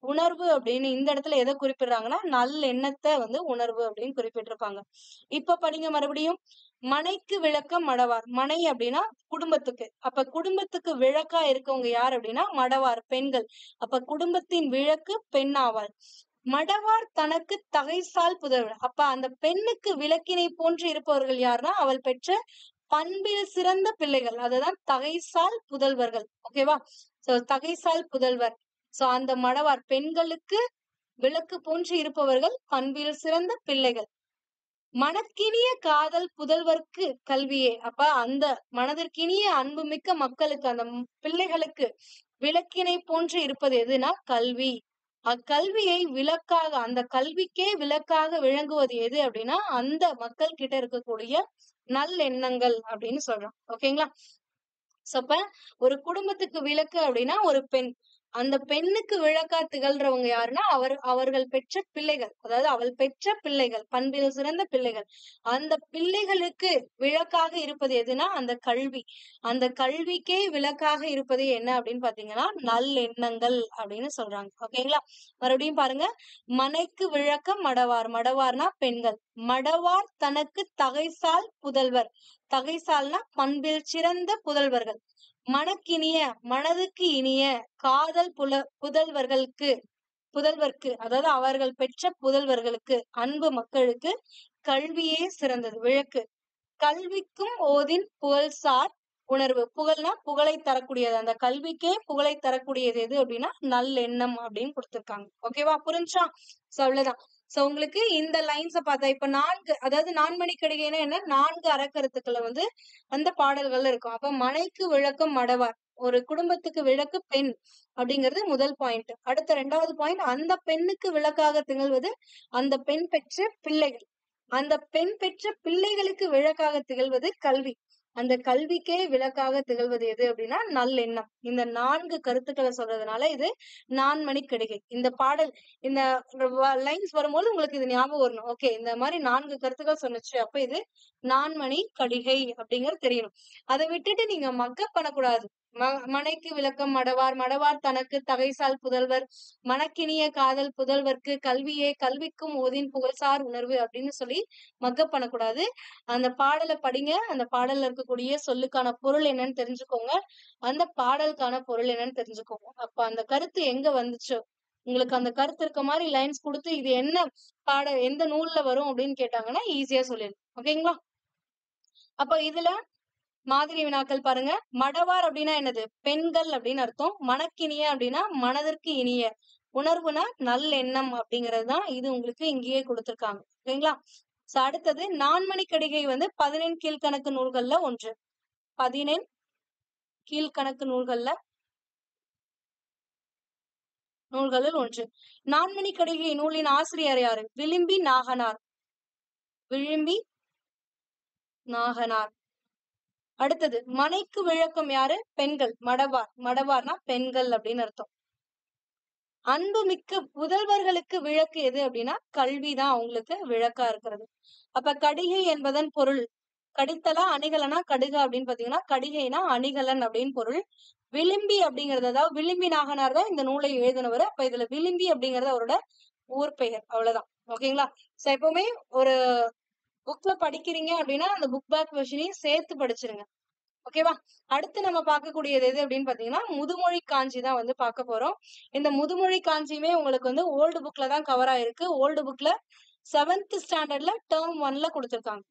உணர்வு அப்படின்னு இந்த இடத்துல எதை குறிப்பிடுறாங்கன்னா நல்லெண்ணத்தை வந்து உணர்வு அப்படின்னு குறிப்பிட்டிருப்பாங்க. இப்ப படிங்க மறுபடியும். மனைக்கு விளக்கம் மடவார். மனை அப்படின்னா குடும்பத்துக்கு. அப்ப குடும்பத்துக்கு விளக்கா இருக்கவங்க யார் அப்படின்னா மடவார், பெண்கள். அப்ப குடும்பத்தின் விளக்கு பெண் ஆவாள். மடவார் தனக்கு தகைசால் புதல்வர். அப்ப அந்த பெண்ணுக்கு விளக்கினை போன்று இருப்பவர்கள் யாருன்னா அவள் பெற்ற பண்பில் சிறந்த பிள்ளைகள். அதுதான் தகைசால் புதல்வர்கள். ஓகேவா? சோ தகைசால் புதல்வர். சோ அந்த மடவார் பெண்களுக்கு விளக்கு போன்று இருப்பவர்கள் பண்பில் சிறந்த பிள்ளைகள். மனக்கினிய காதல் புதல்வர்க்கு கல்வியே. அப்ப அந்த மனதிற்கினிய அன்புமிக்க மக்களுக்கு அந்த பிள்ளைகளுக்கு விளக்கினை போன்று இருப்பது எதுனா கல்வி. அக்கல்வியை விளக்காக அந்த கல்விக்கே விளக்காக விளங்குவது எது அப்படின்னா அந்த மக்கள் கிட்ட இருக்கக்கூடிய நல்லெண்ணங்கள் அப்படின்னு சொல்றோம். ஓகேங்களா? அப்ப ஒரு குடும்பத்துக்கு விளக்கு அப்படின்னா ஒரு பெண். அந்த பெண்ணுக்கு விளக்கா திகழ்றவங்க யாருன்னா அவர்கள் பெற்ற பிள்ளைகள். அதாவது அவள் பெற்ற பிள்ளைகள் பண்பில் சிறந்த பிள்ளைகள். அந்த பிள்ளைகளுக்கு விளக்காக இருப்பது எதுனா அந்த கல்வி. அந்த கல்விக்கே விளக்காக இருப்பது என்ன அப்படின்னு பாத்தீங்கன்னா நல்லெண்ணங்கள் அப்படின்னு சொல்றாங்க. ஓகேங்களா? மறுபடியும் பாருங்க. மனைக்கு விளக்கம் மடவார். மடவார்னா பெண்கள். மடவார் தனக்கு தகைசால் புதல்வர். தகைசால்னா பண்பில் சிறந்த புதல்வர்கள். மனக்கினிய மனதுக்கு இனிய காதல் புதல்வர்க்கு அதாவது அவர்கள் பெற்ற புதல்வர்களுக்கு அன்பு மக்களுக்கு கல்வியே சிறந்தது விளக்கு. கல்விக்கும் ஓதின் புகழ்சார் உணர்வு. புகழ்னா புகழை தரக்கூடியது. அந்த கல்விக்கே புகழை தரக்கூடியது எது அப்படின்னா நல்லெண்ணம் அப்படின்னு கொடுத்திருக்காங்க. ஓகேவா? புரிஞ்சா? சோ அவ்வளவுதான். சோ உங்களுக்கு இந்த லைன்ஸ பார்த்தா இப்ப 4 அதாவது நான்மணிக்கடிகைன்னா என்ன 4 அறக்கருத்துக்களை வந்து அந்த பாடல்கள்ல இருக்கும். அப்ப மனைக்கு விளக்கம் மடவார். ஒரு குடும்பத்துக்கு விளக்கு பெண் அப்படிங்கிறது முதல் பாயிண்ட். அடுத்த 2வது பாயிண்ட் அந்த பெண்ணுக்கு விளக்காக திகழ்வது அந்த பெண் பெற்ற பிள்ளைகள். அந்த பெண் பெற்ற பிள்ளைகளுக்கு விளக்காக திகழ்வது கல்வி. அந்த கல்விக்கே விளக்காக திகழ்வது எது அப்படின்னா நல்லெண்ணம். இந்த 4 கருத்துக்களை சொல்றதுனால இது நான்மணிக்கடிகை. இந்த பாடல் இந்த லைன்ஸ் வரும்போது உங்களுக்கு இது ஞாபகம் வரணும். ஓகே, இந்த மாதிரி 4 கருத்துக்கள் சொன்னுச்சு. அப்ப இது நான்மணிக்கடிகை அப்படிங்கிறது தெரியணும். அதை விட்டுட்டு நீங்க மக்கப் பண்ணக்கூடாது. மனைக்கு விளக்கம் மடவார். மடவார் தனக்கு தகைசால் புதல்வர். மனக்கினிய காதல் புதல்வர்க்கு கல்வியே. கல்விக்கும் ஓதின் புகழ்சார் உணர்வு அப்படின்னு சொல்லி மக்கப் பண்ணக்கூடாது. அந்த பாடலை படிங்க. அந்த பாடல்ல இருக்கக்கூடிய சொல்லுக்கான பொருள் என்னன்னு தெரிஞ்சுக்கோங்க. அந்த பாடலுக்கான பொருள் என்னன்னு தெரிஞ்சுக்கோங்க. அப்ப அந்த கருத்து எங்க வந்துச்சு உங்களுக்கு அந்த கருத்து இருக்க மாதிரி லைன்ஸ் கொடுத்து இது என்ன எந்த நூல்ல வரும் அப்படின்னு கேட்டாங்கன்னா ஈஸியா சொல்லிடலாம். ஓகேங்களா? அப்ப இதுல மாதிரி வினாக்கள் பாருங்க. மடவார் அப்படின்னா என்னது? பெண்கள் அப்படின்னு அர்த்தம். மனக்கினிய அப்படின்னா மனதிற்கு இனிய. உணர்வுனா நல்லெண்ணம் அப்படிங்கறதுதான். இது உங்களுக்கு இங்கேயே கொடுத்திருக்காங்க. ஓகேங்களா? அடுத்தது நான்மணிக்கடிகை வந்து 14 கீழ்கணக்கு நூல்கள்ல ஒன்று. 14 கீழ்கணக்கு நூல்களில் ஒன்று. நான்மணிக்கடிகை நூலின் ஆசிரியர் யாரு? விளிம்பி நாகனார். விளிம்பி நாகனார். அடுத்தது மனைக்கு விளக்கம் யாரு? பெண்கள். மடவார். மடவார்னா பெண்கள் அப்படின்னு அர்த்தம். அன்பு மிக்க புதல்வர்களுக்கு விளக்கு எது அப்படின்னா கல்விதான் அவங்களுக்கு விளக்கா இருக்கிறது. அப்ப கடிகை என்பதன் பொருள் கடித்தலா அணிகலனா கடுகா அப்படின்னு பாத்தீங்கன்னா கடிகைனா அணிகலன் அப்படின்னு பொருள். விளிம்பி அப்படிங்கறது அதாவது விளிம்பி நாகனார் தான் இந்த நூலை எழுதினவர். அப்ப இதுல விளிம்பி அப்படிங்கறது அவரோட ஊர் பெயர். அவ்வளவுதான். ஓகேங்களா? சோ எப்பவுமே ஒரு புக்ல படிக்கிறீங்க அப்படின்னா அந்த புக் பேக் வெர்ஷனையும் சேர்த்து படிச்சிருங்க. ஓகேவா? அடுத்து நம்ம பார்க்கக்கூடியது எது அப்படின்னு பாத்தீங்கன்னா முதுமொழி காஞ்சி தான் வந்து பார்க்க போறோம். இந்த முதுமொழி காஞ்சியுமே உங்களுக்கு வந்து ஓல்டு புக்ல தான் கவர் ஆயிருக்கு. ஓல்டு புக்ல 7th ஸ்டாண்டர்ட்ல டேர்ம் 1ல கொடுத்திருக்காங்க.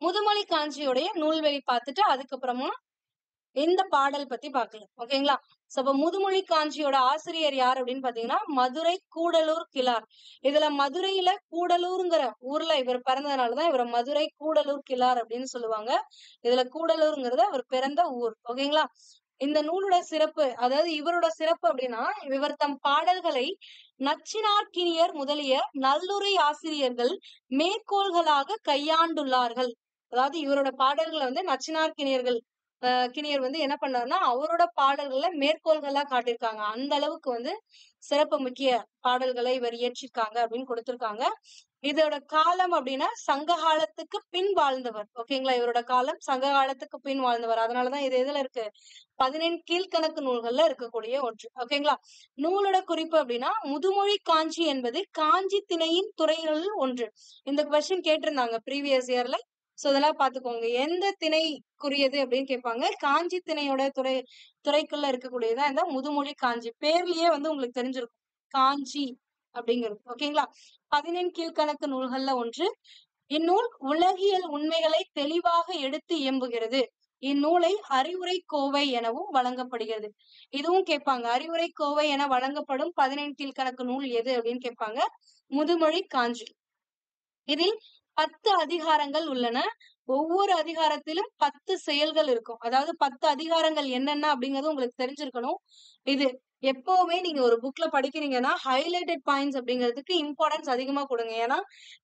முதுமொழி காஞ்சியோடைய நூல்வெளி பார்த்துட்டு அதுக்கப்புறமா இந்த பாடல் பத்தி பார்க்கலாம். ஓகேங்களா? அப்ப முதுமொழி காஞ்சியோட ஆசிரியர் யார் அப்படின்னு பாத்தீங்கன்னா மதுரை கூடலூர் கிழார். இதுல மதுரையில கூடலூருங்கிற ஊர்ல இவர் பிறந்ததுனாலதான் இவரை மதுரை கூடலூர் கிழார் அப்படின்னு சொல்லுவாங்க. இதுல கூடலூருங்கிறது அவர் பிறந்த ஊர். ஓகேங்களா? இந்த நூலோட சிறப்பு அதாவது இவரோட சிறப்பு அப்படின்னா இவர் தம் பாடல்களை நச்சினார்க்கினியர் முதலிய நல்லுரை ஆசிரியர்கள் மேற்கோள்களாக கையாண்டுள்ளார்கள். அதாவது இவரோட பாடல்களை வந்து நச்சினார்க்கினியர் வந்து என்ன பண்ணாருன்னா அவரோட பாடல்களை மேற்கோள்களா காட்டியிருக்காங்க. அந்த அளவுக்கு வந்து சிறப்பு முக்கிய பாடல்களை இவர் இயற்றிருக்காங்க அப்படின்னு கொடுத்திருக்காங்க. இதோட காலம் அப்படின்னா சங்க காலத்துக்கு பின் வாழ்ந்தவர். ஓகேங்களா? இவரோட காலம் சங்க காலத்துக்கு பின் வாழ்ந்தவர். அதனாலதான் இது எதுல இருக்கு? 14 கீழ்கணக்கு நூல்கள்ல இருக்கக்கூடிய ஒன்று. ஓகேங்களா? நூலோட குறிப்பு அப்படின்னா முதுமொழி காஞ்சி என்பது காஞ்சி திணையின் துறைகளில் ஒன்று. இந்த கொஸ்டின் கேட்டிருந்தாங்க ப்ரீவியஸ் இயர்ல. சோ இதெல்லாம் பாத்துக்கோங்க. எந்த திணைக்குரியது அப்படின்னு கேட்பாங்க. காஞ்சி திணையோட துறைக்குள்ள இருக்கக்கூடியதான் இந்த முதுமொழி காஞ்சி. பேர்லயே வந்து உங்களுக்கு தெரிஞ்சிருக்கும். காஞ்சி அப்படிங்கிறது. ஓகேங்களா? 15 கீழ்கணக்கு நூல்கள்ல ஒன்று. இந்நூல் உலகியல் உண்மைகளை தெளிவாக எடுத்து இயம்புகிறது. இந்நூலை அறிவுரை கோவை எனவும் வழங்கப்படுகிறது. இதுவும் கேட்பாங்க. அறிவுரை கோவை என வழங்கப்படும் 15 கீழ்கணக்கு நூல் எது அப்படின்னு கேட்பாங்க. முதுமொழி காஞ்சி. இதில் 10 அதிகாரங்கள் உள்ளன. ஒவ்வொரு அதிகாரத்திலும் 10 செயல்கள் இருக்கும். அதாவது 10 அதிகாரங்கள் என்னென்ன அப்படிங்கிறது உங்களுக்கு தெரிஞ்சிருக்கணும். இது எப்பவுமே நீங்க ஒரு புக்ல படிக்கிறீங்கன்னா ஹைலைட்டட் பாயிண்ட்ஸ் அப்படிங்கிறதுக்கு இம்பார்ட்டன்ஸ் அதிகமா கொடுங்க. ஏன்னா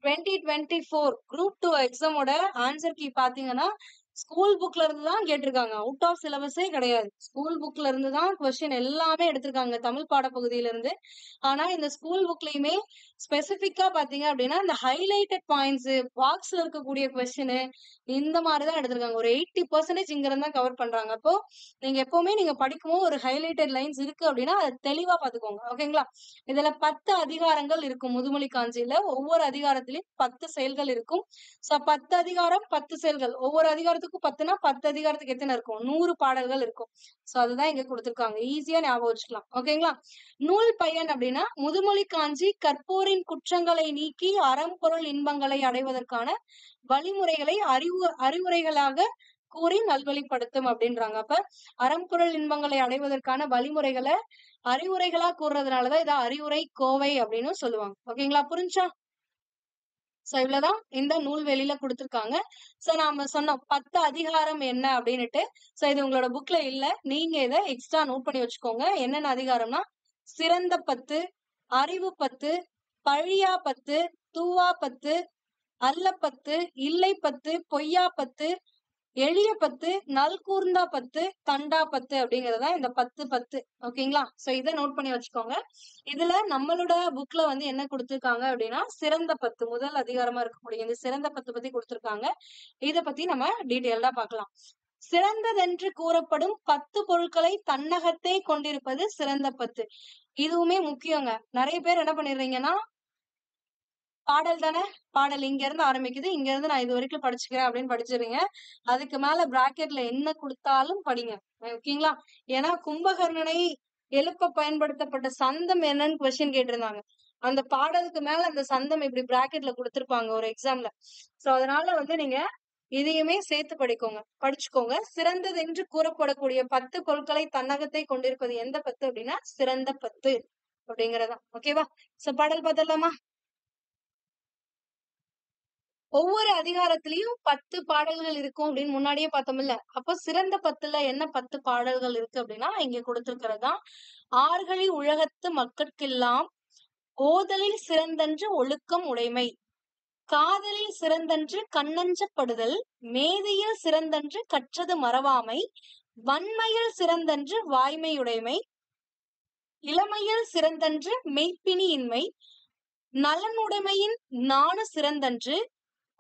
2024 குரூப் 2 எக்ஸாமோட ஆன்சர் கீ பாத்தீங்கன்னா ஸ்கூல் புக்ல இருந்து தான் கேட்டிருக்காங்க. அவுட் ஆஃப் சிலபஸே கிடையாது. ஸ்கூல் புக்ல இருந்து தான் கொஸ்டின் எல்லாமே எடுத்திருக்காங்க தமிழ் பாடப்பகுதியில இருந்து. ஆனா இந்த ஸ்கூல் புக்லயுமே ஸ்பெசிபிக்கா பாத்தீங்க அப்படின்னா இந்த ஹைலைட்டட் பாயிண்ட்ஸ், பாக்ஸ்ல இருக்கக்கூடிய கொஸ்டின் இந்த மாதிரிதான் எடுத்திருக்காங்க. ஒரு 80% இங்க இருந்தா கவர் பண்றாங்க. அப்போ நீங்க எப்பவுமே நீங்க படிக்கும்போது ஒரு ஹைலைட்டட் லைன்ஸ் இருக்கு அப்படின்னா அதை தெளிவா பாத்துக்கோங்க. ஓகேங்களா? இதுல 10 அதிகாரங்கள் இருக்கும். முதுமொழி காஞ்சியில ஒவ்வொரு அதிகாரத்திலயும் 10 செயல்கள் இருக்கும். சோ 10 அதிகாரம் 10 செயல்கள். ஒவ்வொரு அதிகாரத்துக்கும் 10னா 10 அதிகாரத்துக்கு எத்தனை இருக்கும்? 100 பாடல்கள் இருக்கும். சோ அதுதான் இங்க கொடுத்திருக்காங்க. ஈஸியா ஞாபகம் வச்சுக்கலாம். ஓகேங்களா? நூல் பயன் அப்படின்னா முதுமொழி காஞ்சி கற்போரின் குற்றங்களை நீக்கி அறம் பொருள் இன்பங்களை அடைவதற்கான வழிமுறைகளை அறிவுரைகளாக கூறி நல்வழிப்படுத்தும் அப்படின்றாங்க. அப்ப அறம்பொருள் இன்பங்களை அடைவதற்கான வழிமுறைகளை அறிவுரைகளா கூறுறதுனாலதான் இதை அறிவுரை கோவை அப்படின்னு சொல்லுவாங்க. ஓகேங்களா? புரிஞ்சா? சோ இவ்வளவுதான் இந்த நூல்வெளியில கொடுத்திருக்காங்க. சோ நாம சொன்னோம் 10 அதிகாரம் என்ன அப்படின்னுட்டு. சோ இது உங்களோட புக்ல இல்ல. நீங்க இதை எக்ஸ்ட்ரா நோட் பண்ணி வச்சுக்கோங்க. என்னென்ன அதிகாரம்னா சிறந்த 10, அறிவு 10, பழியா 10, தூவா 10, அல்ல 10, இல்லை 10, பொய்யா 10, எளிய 10, நல்கூர்ந்தா 10, தண்டா 10 அப்படிங்கறதா இந்த 10. ஓகேங்களா? சோ இதை நோட் பண்ணி வச்சுக்கோங்க. இதுல நம்மளோட புக்ல வந்து என்ன கொடுத்திருக்காங்க அப்படின்னா சிறந்த 10 முதல் அதிகாரமா இருக்கக்கூடிய இந்த சிறந்த 10 பத்தி கொடுத்திருக்காங்க. இத பத்தி நம்ம டீடைல்டா பார்க்கலாம். சிறந்ததென்று கூறப்படும் 10 பொருட்களை தன்னகத்தே கொண்டிருப்பது சிறந்த 10. இதுவுமே முக்கியங்க. நிறைய பேர் என்ன பண்ணிடுறீங்கன்னா பாடல் தானே, பாடல் இங்க இருந்து ஆரம்பிக்குது, இங்க இருந்து நான் இது வரைக்கும் படிச்சுக்கிறேன் அப்படின்னு படிச்சிருங்க. அதுக்கு மேல பிராக்கெட்ல என்ன கொடுத்தாலும் படிங்க. ஓகேங்களா? ஏன்னா கும்பகர்ணனை எழுப்ப பயன்படுத்தப்பட்ட சந்தம் என்னன்னு கொஸ்டின் கேட்டிருந்தாங்க. அந்த பாடலுக்கு மேல அந்த சந்தம் இப்படி பிராக்கெட்ல கொடுத்திருப்பாங்க ஒரு எக்ஸாம்ல. சோ அதனால வந்து நீங்க இதையுமே சேர்த்து படிச்சுக்கோங்க. சிறந்தது என்று கூறப்படக்கூடிய 10 பொருட்களை தன்னகத்தை கொண்டிருப்பது எந்த 10 அப்படின்னா சிறந்த 10 அப்படிங்கறதா. ஓகேவா? சோ பாடல் பார்த்தலாமா? ஒவ்வொரு அதிகாரத்திலயும் 10 பாடல்கள் இருக்கும் அப்படின்னு முன்னாடியே பார்த்தோம்ல. அப்போ சிறந்த 10ல என்ன 10 பாடல்கள் இருக்கு அப்படின்னா இங்க கொடுத்திருக்கிறதுதான். ஆர்கழி உலகத்து மக்கட்கெல்லாம் ஓதலில் சிறந்தன்று ஒழுக்கம் உடைமை, காதலில் சிறந்தன்று கண்ணஞ்சப்படுதல், மேதையில் சிறந்தன்று கற்றது மறவாமை, வன்மையில் சிறந்தன்று வாய்மையுடைமை, இளமையில் சிறந்தன்று மெய்ப்பினியின்மை, நலனுடைமையின் நாண சிறந்தன்று,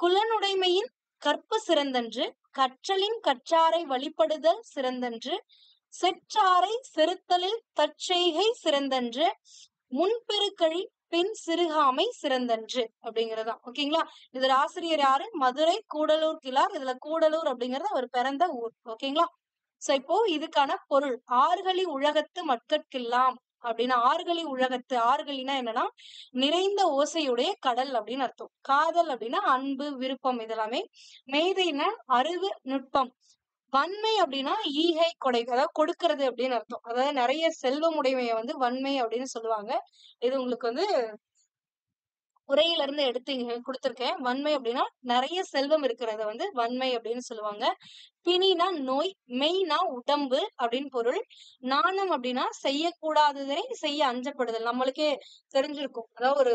குலனுடைமையின் கற்பு சிறந்தன்று, கற்றலின் கற்றாரை வழிபடுதல் சிறந்தன்று, செற்றாரை செறுத்தலில் தற்செய்கை சிறந்தன்று, முன்பெருக்கழி பின் சிறுகாமை சிறந்தன்று அப்படிங்கறதா. ஓகேங்களா? இதுல ஆசிரியர் யாரு? மதுரை கூடலூர் கிழார். இதுல கூடலூர் அப்படிங்கறது அவர் பிறந்த ஊர். ஓகேங்களா? சோ இப்போ இதுக்கான பொருள் ஆர்கழி உலகத்து மக்கட்கெல்லாம் அப்படின்னா ஆர்கழி உலகத்து, ஆர்கழினா என்னன்னா நிறைந்த ஓசையுடைய கடல் அப்படின்னு அர்த்தம். காதல் அப்படின்னா அன்பு, விருப்பம் இதெல்லாமே. மேதைனா அறிவு, நுட்பம். வன்மை அப்படின்னா ஈகை, கொடை, அதாவது கொடுக்கறது அப்படின்னு அர்த்தம். அதாவது நிறைய செல்வம் உடைமைய வந்து வன்மை அப்படின்னு சொல்லுவாங்க. இது உங்களுக்கு வந்து உரையில இருந்து எடுத்து இங்க கொடுத்திருக்கேன். வன்மை அப்படின்னா நிறைய செல்வம் இருக்கிறத வந்து வன்மை அப்படின்னு சொல்லுவாங்க. பிணினா நோய், மெய்னா உடம்பு அப்படின்னு பொருள். நாணம் அப்படின்னா செய்யக்கூடாததை செய்ய அஞ்சப்படுதல். நம்மளுக்கே தெரிஞ்சிருக்கும். அதாவது ஒரு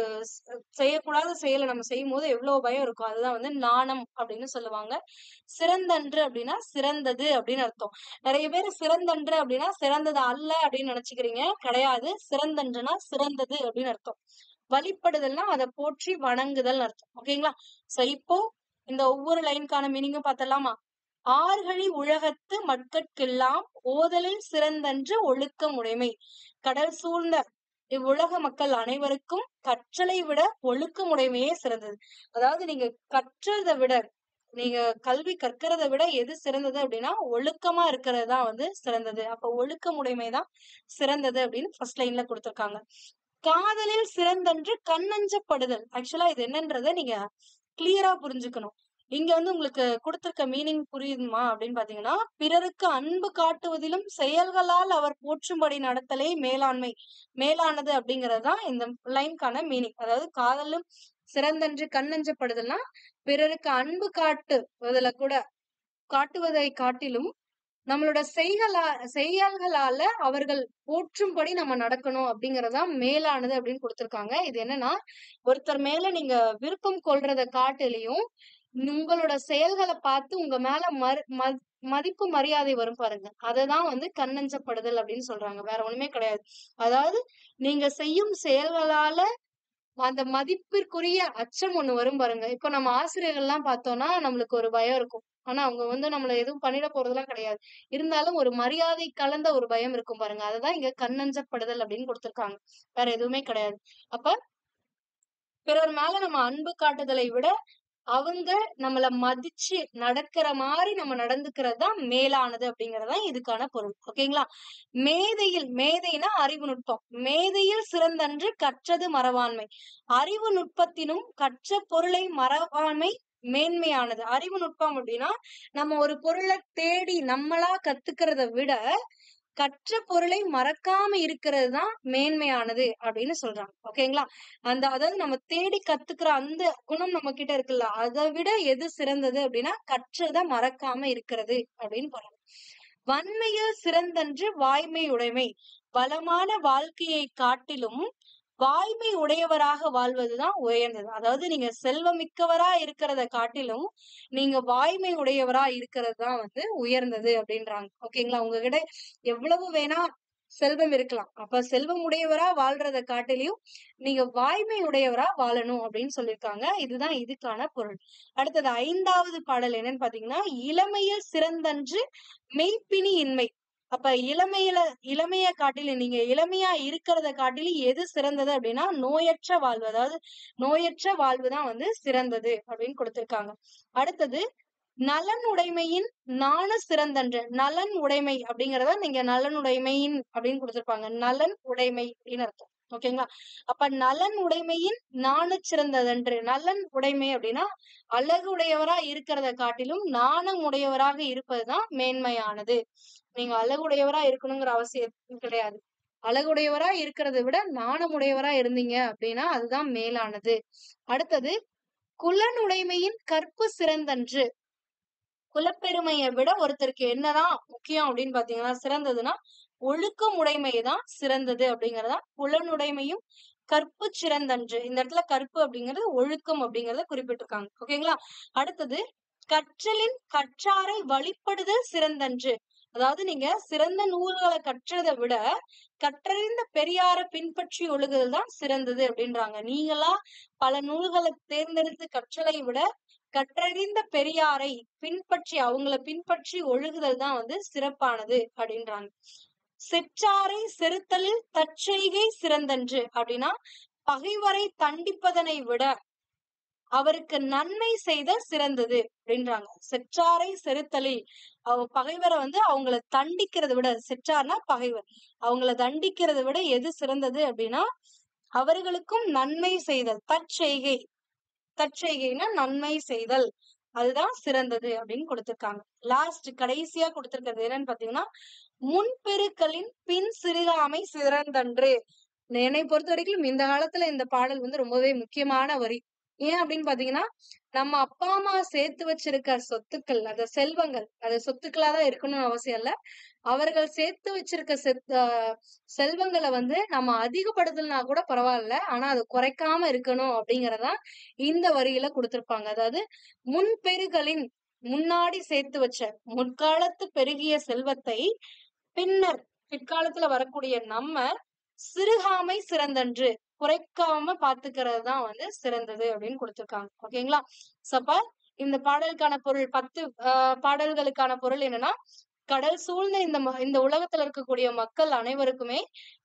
செய்யக்கூடாத செயலை நம்ம செய்யும் போது எவ்வளவு பயம் இருக்கும். அதுதான் வந்து நாணம் அப்படின்னு சொல்லுவாங்க. சிறந்தன்று அப்படின்னா சிறந்தது அப்படின்னு அர்த்தம். நிறைய பேர் சிறந்தன்று அப்படின்னா சிறந்தது அல்ல அப்படின்னு நினைச்சுக்கிறீங்க. கிடையாது. சிறந்தன்றுனா சிறந்தது அப்படின்னு அர்த்தம். வழிபடுதல்னா அதை போற்றி வணங்குதல் அர்த்தம். ஓகேங்களா? சோ இப்போ இந்த ஒவ்வொரு லைனுக்கான மீனிங்கும் பார்த்தலாமா? ஆர்கழி உலகத்து மக்கட்கெல்லாம் ஓதலில் சிறந்தன்று ஒழுக்கம் உடைமை. கடல் சூழ்ந்த இவ்வுலக மக்கள் அனைவருக்கும் கற்றலை விட ஒழுக்கம் உடைமையே சிறந்தது. அதாவது நீங்க கற்றதை விட, நீங்க கல்வி கற்கிறத விட எது சிறந்தது அப்படின்னா ஒழுக்கமா இருக்கிறது தான் வந்து சிறந்தது. அப்ப ஒழுக்கம் உடைமைதான் சிறந்தது அப்படின்னு ஃபர்ஸ்ட் லைன்ல கொடுத்திருக்காங்க. காதலில் சிறந்தன்று கண்ணஞ்சப்படுதல். ஆக்சுவலா இது என்னன்றத நீங்க கிளியரா புரிஞ்சுக்கணும். இங்க வந்து உங்களுக்கு கொடுத்திருக்க மீனிங் புரியுதுமா அப்படின்னு பாத்தீங்கன்னா, பிறருக்கு அன்பு காட்டுவதிலும் செயல்களால் அவர் போற்றும்படி நடத்தலே மேலானது அப்படிங்கறதுதான் இந்த லைன்கான மீனிங். அதாவது காதலும் சிறந்தன்று கண்ணஞ்சப்படுதல்னா பிறருக்கு அன்பு காட்டுவதை காட்டிலும் நம்மளோட செயல்களால அவர்கள் போற்றும்படி நம்ம நடக்கணும் அப்படிங்கறதா மேலானது அப்படின்னு கொடுத்திருக்காங்க. இது என்னன்னா, ஒருத்தர் மேல நீங்க விருப்பம் கொள்றத காட்டிலையும் உங்களோட செயல்களை பார்த்து உங்க மேல மதிப்பு மரியாதை வரும் பாருங்க, அததான் வந்து கண்ணஞ்சப்படுதல் அப்படின்னு சொல்றாங்க. வேற ஒண்ணுமே கிடையாது. அதாவது நீங்க செய்யும் செயல்களால அந்த மதிப்பிற்குரிய அச்சம் ஒண்ணு வரும் பாருங்க. இப்ப நம்ம ஆசிரியர்கள் எல்லாம் பார்த்தோம்னா நம்மளுக்கு ஒரு பயம் இருக்கும். ஆனா அவங்க வந்து நம்மள எதுவும் பண்ணிட போறதெல்லாம் கிடையாது. இருந்தாலும் ஒரு மரியாதை கலந்த ஒரு பயம் இருக்கும் பாருங்க. அததான் இங்க கண்ணஞ்சப்படுதல் அப்படின்னு கொடுத்திருக்காங்க. வேற எதுவுமே கிடையாது. அப்ப பிறர் மேல நம்ம அன்பு காட்டுதலை விட அவங்க நம்மள மதிச்சு நடக்கிற மாதிரி நம்ம நடந்துக்கிறது தான் மேலானது அப்படிங்கறதா இதுக்கான பொருள். ஓகேங்களா? மேதைனா அறிவு நுட்பம். மேதையில் சிறந்தன்று கற்றது மறவாண்மை. அறிவு நுட்பத்தினும் கற்ற பொருளை மறவாண்மை மேன்மையானது. அறிவு நுட்பம் அப்படின்னா நம்ம ஒரு பொருளை தேடி நம்மளா கத்துக்கிறத விட கற்ற பொருளை மறக்காம இருக்கிறது தான் மேன்மையானது அப்படின்னு சொல்றாங்க. ஓகேங்களா? அதாவது நம்ம தேடி கத்துக்கிற அந்த குணம் நம்ம கிட்ட இருக்குல்ல, அதை விட எது சிறந்தது அப்படின்னா கற்றதை மறக்காம இருக்கிறது அப்படின்னு சொல்றாங்க. வன்மையில் சிறந்தன்று வாய்மை உடைமை. பலமான வாழ்க்கையை காட்டிலும் வாய்மை உடையவராக வாழ்வதுதான் உயர்ந்தது. அதாவது நீங்க செல்வமிக்கவரா இருக்கிறத காட்டிலும் நீங்க வாய்மை உடையவரா இருக்கிறது தான் வந்து உயர்ந்தது அப்படின்றாங்க. ஓகேங்களா? உங்ககிட்ட எவ்வளவு வேணா செல்வம் இருக்கலாம். அப்ப செல்வம் உடையவரா வாழ்றத காட்டிலையும் நீங்க வாய்மை உடையவரா வாழணும் அப்படின்னு சொல்லியிருக்காங்க. இதுதான் இதுக்கான பொருள். அடுத்தது 5வது பாடல் என்னன்னு பாத்தீங்கன்னா, இளமையில் சிறந்தன்று மெய்ப்பினி இன்மை. அப்ப இளமைய காட்டிலும் நீங்க இளமையா இருக்கிறத காட்டிலும் எது சிறந்தது அப்படின்னா நோயற்ற வாழ்வு. அதாவது நோயற்ற வாழ்வுதான் வந்து சிறந்தது அப்படின்னு கொடுத்திருக்காங்க. அடுத்தது நலன் உடைமையின் நாண சிறந்தன்று. நலன் உடைமை அப்படிங்கறத நீங்க நலனுடைமையின் அப்படின்னு கொடுத்திருப்பாங்க. நலன் உடைமை அப்படின்னு அர்த்தம். ஓகேங்களா? அப்ப நலன் உடைமையின் நாண சிறந்ததன்று. நலன் உடைமை அப்படின்னா அழகு உடையவரா இருக்கிறத காட்டிலும் நாணம் உடையவராக இருப்பதுதான் மேன்மையானது. நீங்க அழகுடையவரா இருக்கணுங்கிற அவசியம் கிடையாது. அழகுடையவரா இருக்கிறத விட நாணமுடையவரா இருந்தீங்க அப்படின்னா அதுதான் மேலானது. அடுத்தது குலனுடைமையின் கற்பு சிறந்தன்று. குலப்பெருமையை விட ஒருத்தருக்கு என்னதான் முக்கியம் அப்படின்னு பாத்தீங்கன்னா சிறந்ததுன்னா ஒழுக்கம் உடைமைதான் சிறந்தது அப்படிங்கறதா புலனுடைமையும் கற்பு சிறந்தன்று. இந்த இடத்துல கற்பு அப்படிங்கிறது ஒழுக்கம் அப்படிங்கறத குறிப்பிட்டிருக்காங்க. ஓகேங்களா? அடுத்தது கற்றலின் கற்றாரை வழிபடுதல் சிறந்தன்று. அதாவது நீங்க சிறந்த நூல்களை கற்றதை விட கற்றறிந்த பெரியாரை பின்பற்றி ஒழுகுதல் தான் சிறந்தது அப்படின்றாங்க. நீங்களா பல நூல்களை தேர்ந்தெடுத்து கற்றலை விட கற்றறிந்த பெரியாரை அவங்கள பின்பற்றி ஒழுகுதல் தான் வந்து சிறப்பானது அப்படின்றாங்க. செற்றாரை செறுத்தலில் தற்செய்கை சிறந்தன்று அப்படின்னா பகைவரை தண்டிப்பதனை விட அவருக்கு நன்மை செய்தல் சிறந்தது அப்படின்றாங்க. செற்றாரை செறுத்தலில் பகைவரை வந்து அவங்கள தண்டிக்கிறத விட, செற்றார்னா பகைவர், அவங்கள தண்டிக்கிறத விட எது சிறந்தது அப்படின்னா அவர்களுக்கும் நன்மை செய்தல். தற்செய்கைனா நன்மை செய்தல், அதுதான் சிறந்தது அப்படின்னு கொடுத்திருக்காங்க. லாஸ்ட் கடைசியா கொடுத்திருக்கிறது என்னன்னு பாத்தீங்கன்னா, முன்பெருக்களின் பின் சிறுகாமை சிறந்தன்று. என்னை பொறுத்த வரைக்கும் இந்த காலத்துல இந்த பாடல் வந்து ரொம்பவே முக்கியமான வரி. ஏன் அப்படின்னு பாத்தீங்கன்னா, நம்ம அப்பா அம்மா சேர்த்து வச்சிருக்க சொத்துக்கள், அந்த செல்வங்கள், அது சொத்துக்களாதான் இருக்கணும்னு அவசியம் இல்ல. அவர்கள் சேர்த்து வச்சிருக்க செல்வங்களை வந்து நம்ம அதிகப்படுத்தலனா கூட பரவாயில்ல, ஆனா அது குறைக்காம இருக்கணும் அப்படிங்கறதா இந்த வரியில கொடுத்திருப்பாங்க. அதாவது முன்பெருகளின் முன்னாடி சேர்த்து வச்ச முற்காலத்து பெருகிய செல்வத்தை பிற்காலத்துல வரக்கூடிய நம்ம சிறுகாமை சிறந்தன்று, குறைக்காம பாத்துக்கிறது தான் வந்து சிறந்தது அப்படின்னு கொடுத்திருக்காங்க. ஓகேங்களா? அப்ப இந்த பாடலுக்கான பொருள் 10 பாடல்களுக்கான பொருள் என்னன்னா, கடல் சூழ்ந்த இந்த உலகத்துல இருக்கக்கூடிய மக்கள் அனைவருக்குமே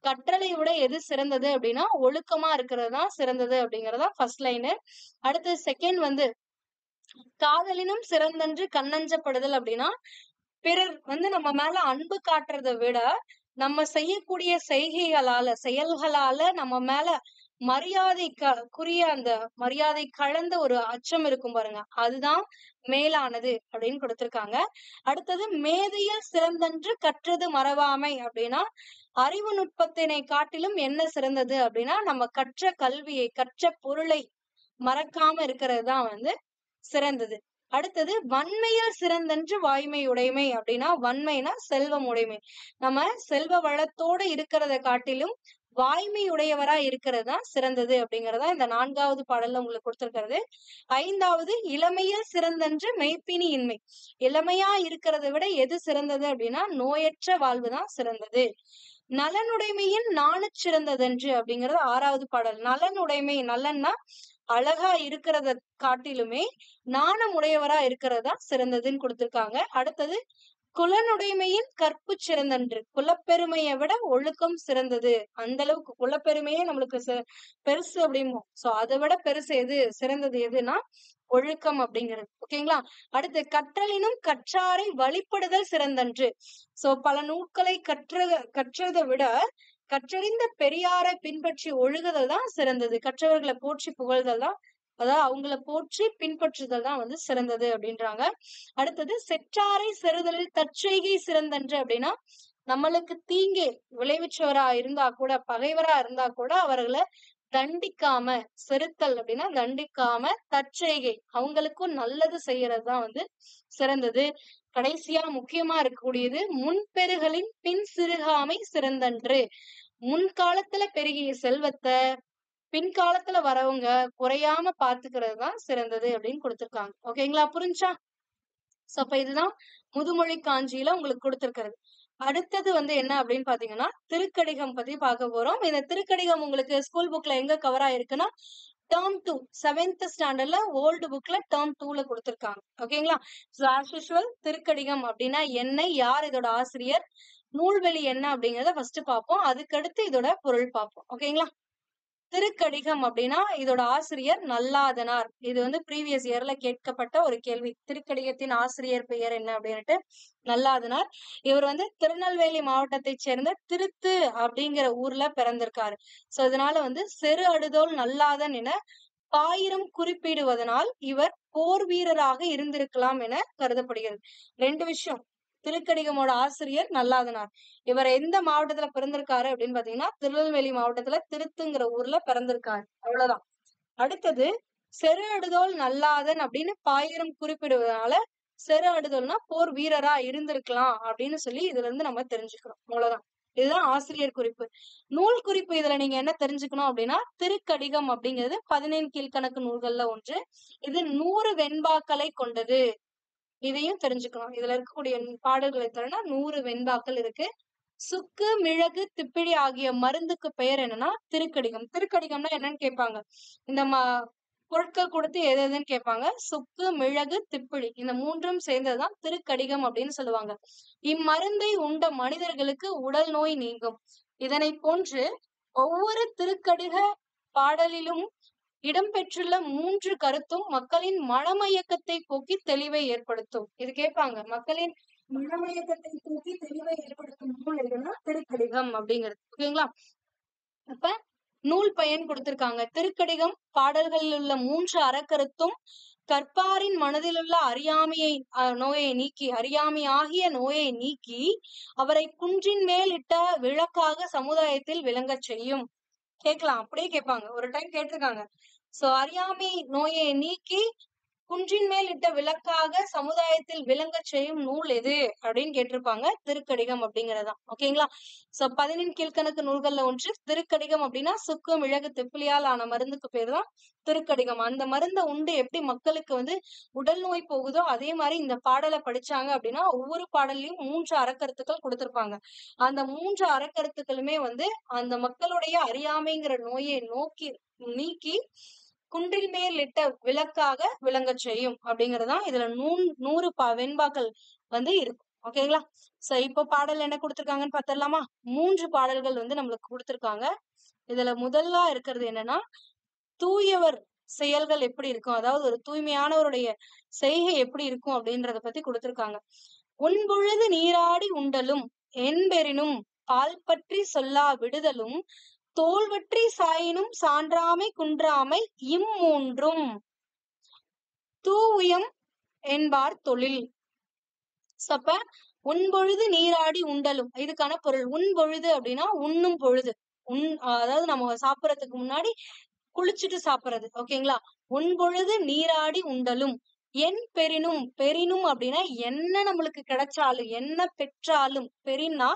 கற்றலை விட எது சிறந்தது அப்படின்னா ஒழுக்கமா இருக்கிறது தான் சிறந்தது அப்படிங்கறதா ஃபர்ஸ்ட் லைனு. அடுத்து செகண்ட் வந்து காதலினும் சிறந்தன்று கண்ணஞ்சப்படுதல் அப்படின்னா பிறர் வந்து நம்ம மேல அன்பு காட்டுறதை விட நம்ம செய்யக்கூடிய செயல்களால நம்ம மேல மரியாதைக்குரிய அந்த மரியாதை கலந்த ஒரு அச்சம் இருக்கும் பாருங்க, அதுதான் மேலானது அப்படின்னு கொடுத்திருக்காங்க. அடுத்தது மேதையில் சிறந்தன்று கற்றது மறவாமை அப்படின்னா, அறிவு நுட்பத்தினை காட்டிலும் என்ன சிறந்தது அப்படின்னா, நம்ம கற்ற கல்வியை, கற்ற பொருளை மறக்காம இருக்கிறது தான் வந்து சிறந்தது. அடுத்தது வன்மையில் சிறந்தன்று வாய்மை உடைமை அப்படின்னா, வன்மைனா செல்வம் உடைமை. நம்ம செல்வ வளத்தோட இருக்கிறத காட்டிலும் வாய்மை உடையவரா இருக்கிறது தான் சிறந்தது அப்படிங்கறதா இந்த 4வது பாடல்ல உங்களுக்கு கொடுத்திருக்கிறது. 5வது இளமையில் சிறந்தன்று மெய்ப்பினி இன்மை. இளமையா இருக்கிறத விட எது சிறந்தது அப்படின்னா, நோயற்ற வாழ்வுதான் சிறந்தது. நலனுடைமையின் நாணச் சிறந்ததன்று அப்படிங்கிறது 6வது பாடல். நலனுடைமை, நலன்னா அழகா இருக்கிறத காட்டிலுமே நாணம் உடையவரா இருக்கிறதா சிறந்ததுன்னு கொடுத்திருக்காங்க. அடுத்தது குலனுடைமையின் கற்பு சிறந்தன்று. குலப்பெருமையை விட ஒழுக்கம் சிறந்தது. அந்த அளவுக்கு குலப்பெருமையே நம்மளுக்கு பெருசு அப்படிம்போம். சோ அதை விட பெருசு எது, சிறந்தது எதுனா ஒழுக்கம் அப்படிங்கிறது. ஓகேங்களா? அடுத்து கற்றலினும் கற்றாரை வழிபடுதல் சிறந்தன்று. சோ பல நூல்களை கற்றதை விட கற்றறிந்த பெரியாரை பின்பற்றி ஒழுகுதல் தான் சிறந்தது. கற்றவர்களை போற்றி புகழ்தல் தான், அதாவது அவங்கள போற்றி பின்பற்றுதல் தான் வந்து சிறந்தது அப்படின்றாங்க. அடுத்தது செற்றாரை செறுதலில் தற்செய்கை சிறந்தன்று அப்படின்னா, நம்மளுக்கு தீங்கு விளைவிச்சவரா இருந்தா கூட, பகைவரா இருந்தா கூட அவர்களை தண்டிக்காம, செறுத்தல் அப்படின்னா தண்டிக்காம தற்செய்கை, அவங்களுக்கும் நல்லது செய்யறதுதான் வந்து சிறந்தது. கடைசியா முக்கியமா இருக்கக்கூடியது முன்பெருகளின் பின் சிறுகாமை சிறந்தன்று. முன்காலத்துல பெருகிய செல்வத்தை பின்காலத்துல வரவங்க குறையாம பாத்துக்கிறது தான் சிறந்தது அப்படின்னு கொடுத்திருக்காங்க. ஓகேங்களா? புரிஞ்சா? சோ அப்ப இதுதான் முதுமொழி காஞ்சியில உங்களுக்கு கொடுத்திருக்கிறது. அடுத்தது வந்து என்ன அப்படின்னு பாத்தீங்கன்னா, திருக்கடிகம் பத்தி பார்க்க போறோம். இந்த திருக்கடிகம் உங்களுக்கு ஸ்கூல் புக்ல எங்க கவர் ஆயிருக்குன்னா, டேர்ம் 2 7th ஸ்டாண்டர்ட்ல ஓல்டு புக்ல டேர்ம் 2ல கொடுத்திருக்காங்க. ஓகேங்களா? சோ ஆஸ் யூசுவல் திருக்கடிகம் அப்படின்னா என்ன, யார் இதோட ஆசிரியர், நூல்வெளி என்ன அப்படிங்கறத ஃபர்ஸ்ட் பார்ப்போம். அதுக்கடுத்து இதோட பொருள் பார்ப்போம். ஓகேங்களா? திருக்கடிகம் அப்படின்னா இதோட ஆசிரியர் நல்லாதனார். இது வந்து ப்ரீவியஸ் இயர்ல கேட்கப்பட்ட ஒரு கேள்வி. திருக்கடிகத்தின் ஆசிரியர் பெயர் என்ன அப்படின்னுட்டு நல்லாதனார். இவர் வந்து திருநெல்வேலி மாவட்டத்தை சேர்ந்த திருத்து அப்படிங்கிற ஊர்ல பிறந்திருக்காரு. சோ இதனால வந்து செரு அடுதோல் நல்லாதன் என பாயிரம் குறிப்பிடுவதனால் இவர் போர் வீரராக இருந்திருக்கலாம் என கருதப்படுகிறது. 2 விஷயம். திருக்கடிகமோட ஆசிரியர் நல்லாதனார். இவர் எந்த மாவட்டத்துல பிறந்திருக்காரு அப்படின்னு பாத்தீங்கன்னா, திருநெல்வேலி மாவட்டத்துல திருத்துங்கிற ஊர்ல பிறந்திருக்காரு. அவ்வளவுதான். அடுத்தது செரு அடுதோல் நல்லாதன் அப்படின்னு பாயிரம் குறிப்பிடுவதனால செரு அடுதல்னா போர் வீரரா இருந்திருக்கலாம் அப்படின்னு சொல்லி இதுல இருந்து நம்ம தெரிஞ்சுக்கிறோம். அவ்வளவுதான். இதுதான் ஆசிரியர் குறிப்பு. நூல் குறிப்பு இதுல நீங்க என்ன தெரிஞ்சுக்கணும் அப்படின்னா, திருக்கடிகம் அப்படிங்கிறது 17 கீழ்கணக்கு நூல்கள்ல ஒன்று. இது 100 வெண்பாக்களை கொண்டது. இதையும் தெரிஞ்சுக்கணும். இதுல இருக்கக்கூடிய பாடல்களை தரனா 100 வெண்பாக்கள் இருக்கு. சுக்கு, மிளகு, திப்பிலி ஆகிய மருந்துக்கு பெயர் என்னன்னா திருக்கடிகம். திருக்கடிகம்னா என்னன்னு கேட்பாங்க. இந்த பொருட்கள் கொடுத்து எது எதுன்னு கேட்பாங்க. சுக்கு, மிளகு, திப்பிலி இந்த 3ம் சேர்ந்ததுதான் திருக்கடிகம் அப்படின்னு சொல்லுவாங்க. இம்மருந்தை உண்ட மனிதர்களுக்கு உடல் நோய் நீங்கும். இதனை போன்று ஒவ்வொரு திருக்கடிக பாடலிலும் இடம்பெற்றுள்ள 3 கருத்தும் மக்களின் மனமயக்கத்தை போக்கி தெளிவை ஏற்படுத்தும். இது கேட்பாங்க. மக்களின் மனமயக்கத்தை போக்கி தெளிவை ஏற்படுத்தும் நூல் எதுன்னா திருக்கடிகம் அப்படிங்கிறது. ஓகேங்களா? அப்ப நூல் பயன் கொடுத்திருக்காங்க. திருக்கடிகம் பாடல்களில் உள்ள 3 அறக்கருத்தும் கற்பாரின் மனதில் உள்ள அறியாமையாகிய நோயை நீக்கி அவரை குன்றின் மேல் இட்ட விளக்காக சமுதாயத்தில் விளங்கச் செய்யும். கேட்கலாம், அப்படியே கேட்பாங்க. ஒரு டைம் கேட்டிருக்காங்க. சோ அறியாமை நோயை நீக்கி குன்றின் மேல் இட்ட விளக்காக சமுதாயத்தில் விளங்க செய்யும் நூல் எது அப்படின்னு கேட்டிருப்பாங்க. திருக்கடிகம் அப்படிங்கறதுதான். ஓகேங்களா? சோ 17 கீழ்கணக்கு நூல்கள்ல ஒன்று திருக்கடிகம் அப்படின்னா சுக்கு, மிளகு, திப்பிலியால் ஆன மருந்துக்கு பேர் தான் திருக்கடிகம். அந்த மருந்தை உண்டு எப்படி மக்களுக்கு வந்து உடல் நோய் போகுதோ அதே மாதிரி இந்த பாடலை படிச்சாங்க அப்படின்னா ஒவ்வொரு பாடலையும் 3 அறக்கருத்துக்கள் கொடுத்திருப்பாங்க. அந்த 3 அறக்கருத்துக்களுமே வந்து அந்த மக்களுடைய அறியாமைங்கிற நோயை நீக்கி குன்றில் மேல் இட்ட விளக்காக விளங்க செய்யும் அப்படிங்கறதுதான் இதுல 100 வெண்பாக்கள் வந்து இருக்கும். ஓகேங்களா? சோ இப்ப பாடல் என்ன கொடுத்திருக்காங்கன்னு பாத்திரலாமா? 3 பாடல்கள் வந்து நம்மளுக்கு கொடுத்திருக்காங்க. இதுல முதல்ல இருக்கிறது என்னன்னா, தூயவர் செயல்கள் எப்படி இருக்கும், அதாவது ஒரு தூய்மையானவருடைய செய்கை எப்படி இருக்கும் அப்படின்றத பத்தி கொடுத்திருக்காங்க. உன்பொழுது நீராடி உண்டலும் என்பெறினும் பால் பற்றி சொல்லா விடுதலும் தோல்வற்றி சாயினும் சான்றாமை குன்றாமை இம்மூன்றும் தூஉயம் என்பார் தொழில். அப்ப உண்பொழுது நீராடி உண்டலும், இதுக்கான பொருள். உண்பொழுது அப்படின்னா உண்ணும் பொழுது, அதாவது நம்ம சாப்பிடறதுக்கு முன்னாடி குளிச்சுட்டு சாப்பிடுறது. ஓகேங்களா? உண்பொழுது நீராடி உண்டலும் என் பெரினும், பெரினும் அப்படின்னா என்ன நம்மளுக்கு கிடைச்சாலும், என்ன பெற்றாலும், பெரினா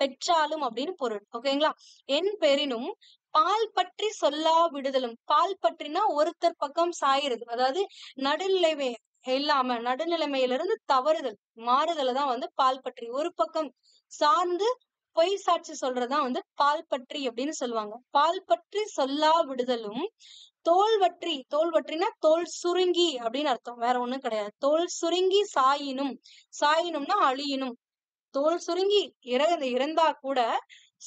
பெற்றாலும் அப்படின்னு பொருள். ஓகேங்களா? என் பெரினும் பால் பற்றி சொல்லா விடுதலும். பால் பற்றினா ஒருத்தர் பக்கம் சாயிறது, அதாவது நடுநிலைமை இல்லாம, நடுநிலைமையிலிருந்து தவறுதல் மாறுதலை தான் வந்து பால் பற்றி. ஒரு பக்கம் சார்ந்து பொய் சாட்சி சொல்றதுதான் பால் பற்றி அப்படின்னு சொல்லுவாங்க. பால் பற்றி சொல்லா விடுதலும் தோல்வற்றி, தோல்வற்றினா தோல் சுருங்கி அப்படின்னு அர்த்தம், வேற ஒண்ணும் கிடையாது. தோல் சுருங்கி சாயினும், சாயினும்னா அழியினும். தோல் சுருங்கி இறந்தா கூட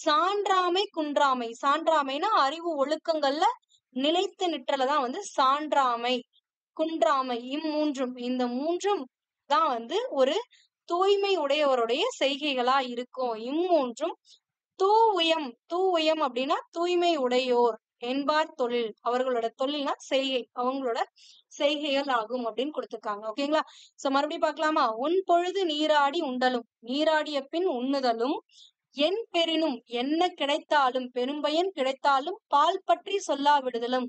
சான்றாமை குன்றாமை, சான்றாமைனா அறிவு ஒழுக்கங்கள்ல நிலைத்து நிற்றலதான் சான்றாமை குன்றாமை. இம்மூன்றும், இந்த மூன்றும் தான் ஒரு தூய்மை உடையவருடைய செய்கைகளா இருக்கும். இம்மூன்றும் தூஉயம், தூஉயம் அப்படின்னா தூய்மை உடையோர் என்பார் தொழில். அவர்களோட தொழில்னா செய்கை, அவங்களோட செய்கைகள் ஆகும் அப்படின்னு கொடுத்திருக்காங்க. ஓகேங்களா? சோ மறுபடியும் பார்க்கலாமா? உன் பொழுது நீராடி உண்டலும், நீராடிய பின் உண்ணுதலும் என் பெரினும், என்ன கிடைத்தாலும், பெரும்பயன் கிடைத்தாலும் பால் பற்றி சொல்லா விடுதலும்,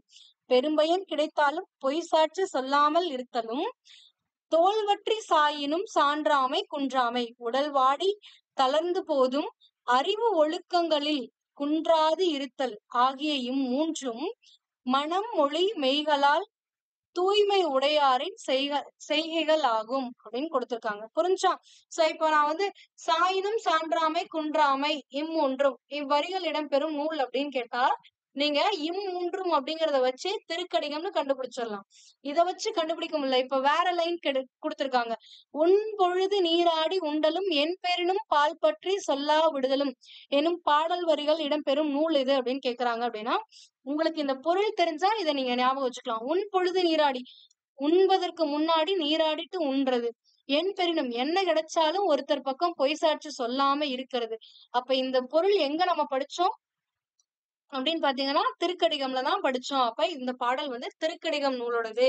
பெரும்பயன் கிடைத்தாலும் பொய் சாட்சி சொல்லாமல் இருத்தலும் தோல்வற்றி சாயினும் சான்றாமை குன்றாமை, உடல் வாடி தளர்ந்து போதும் அறிவு ஒழுக்கங்களில் குன்றாது இருத்தல் ஆகிய இம்மூன்றும் மனம் மொழி மெய்களால் தூய்மை உடையாரின் செய்கைகள் ஆகும் அப்படின்னு கொடுத்திருக்காங்க. புரிஞ்சா? சோ இப்போ நான் சாயினும் சான்றாமை குன்றாமை இம்மூன்றும் இவ்வரிகள் இடம்பெறும் நூல் அப்படின்னு கேட்டா, நீங்க இம்மூன்றும் அப்படிங்கறத வச்சு திருக்கடிகம்னு கண்டுபிடிச்சிடலாம். இதை வச்சு கண்டுபிடிக்க முடியல, இப்ப வேற லைன் கொடுத்திருக்காங்க. உன் பொழுது நீராடி உண்டலும் என் பெரினும் பால் பற்றி சொல்லா விடுதலும் எனும் பாடல் வரிகள் இடம்பெறும் நூல் இது அப்படின்னு கேக்குறாங்க. அப்படின்னா உங்களுக்கு இந்த பொருள் தெரிஞ்சா இதை நீங்க ஞாபகம் வச்சுக்கலாம். உன் பொழுது நீராடி, உண்பதற்கு முன்னாடி நீராடிட்டு உண்றது. என் பெரினும், என்ன கிடைச்சாலும் ஒருத்தர் பக்கம் பொய் சாட்சி சொல்லாம இருக்கிறது. அப்ப இந்த பொருள் எங்க நம்ம படிச்சோம் அப்படின்னு பாத்தீங்கன்னா திருக்கடிகம்ல தான் படிச்சோம். அப்ப இந்த பாடல் திருக்கடிகம் நூலோடது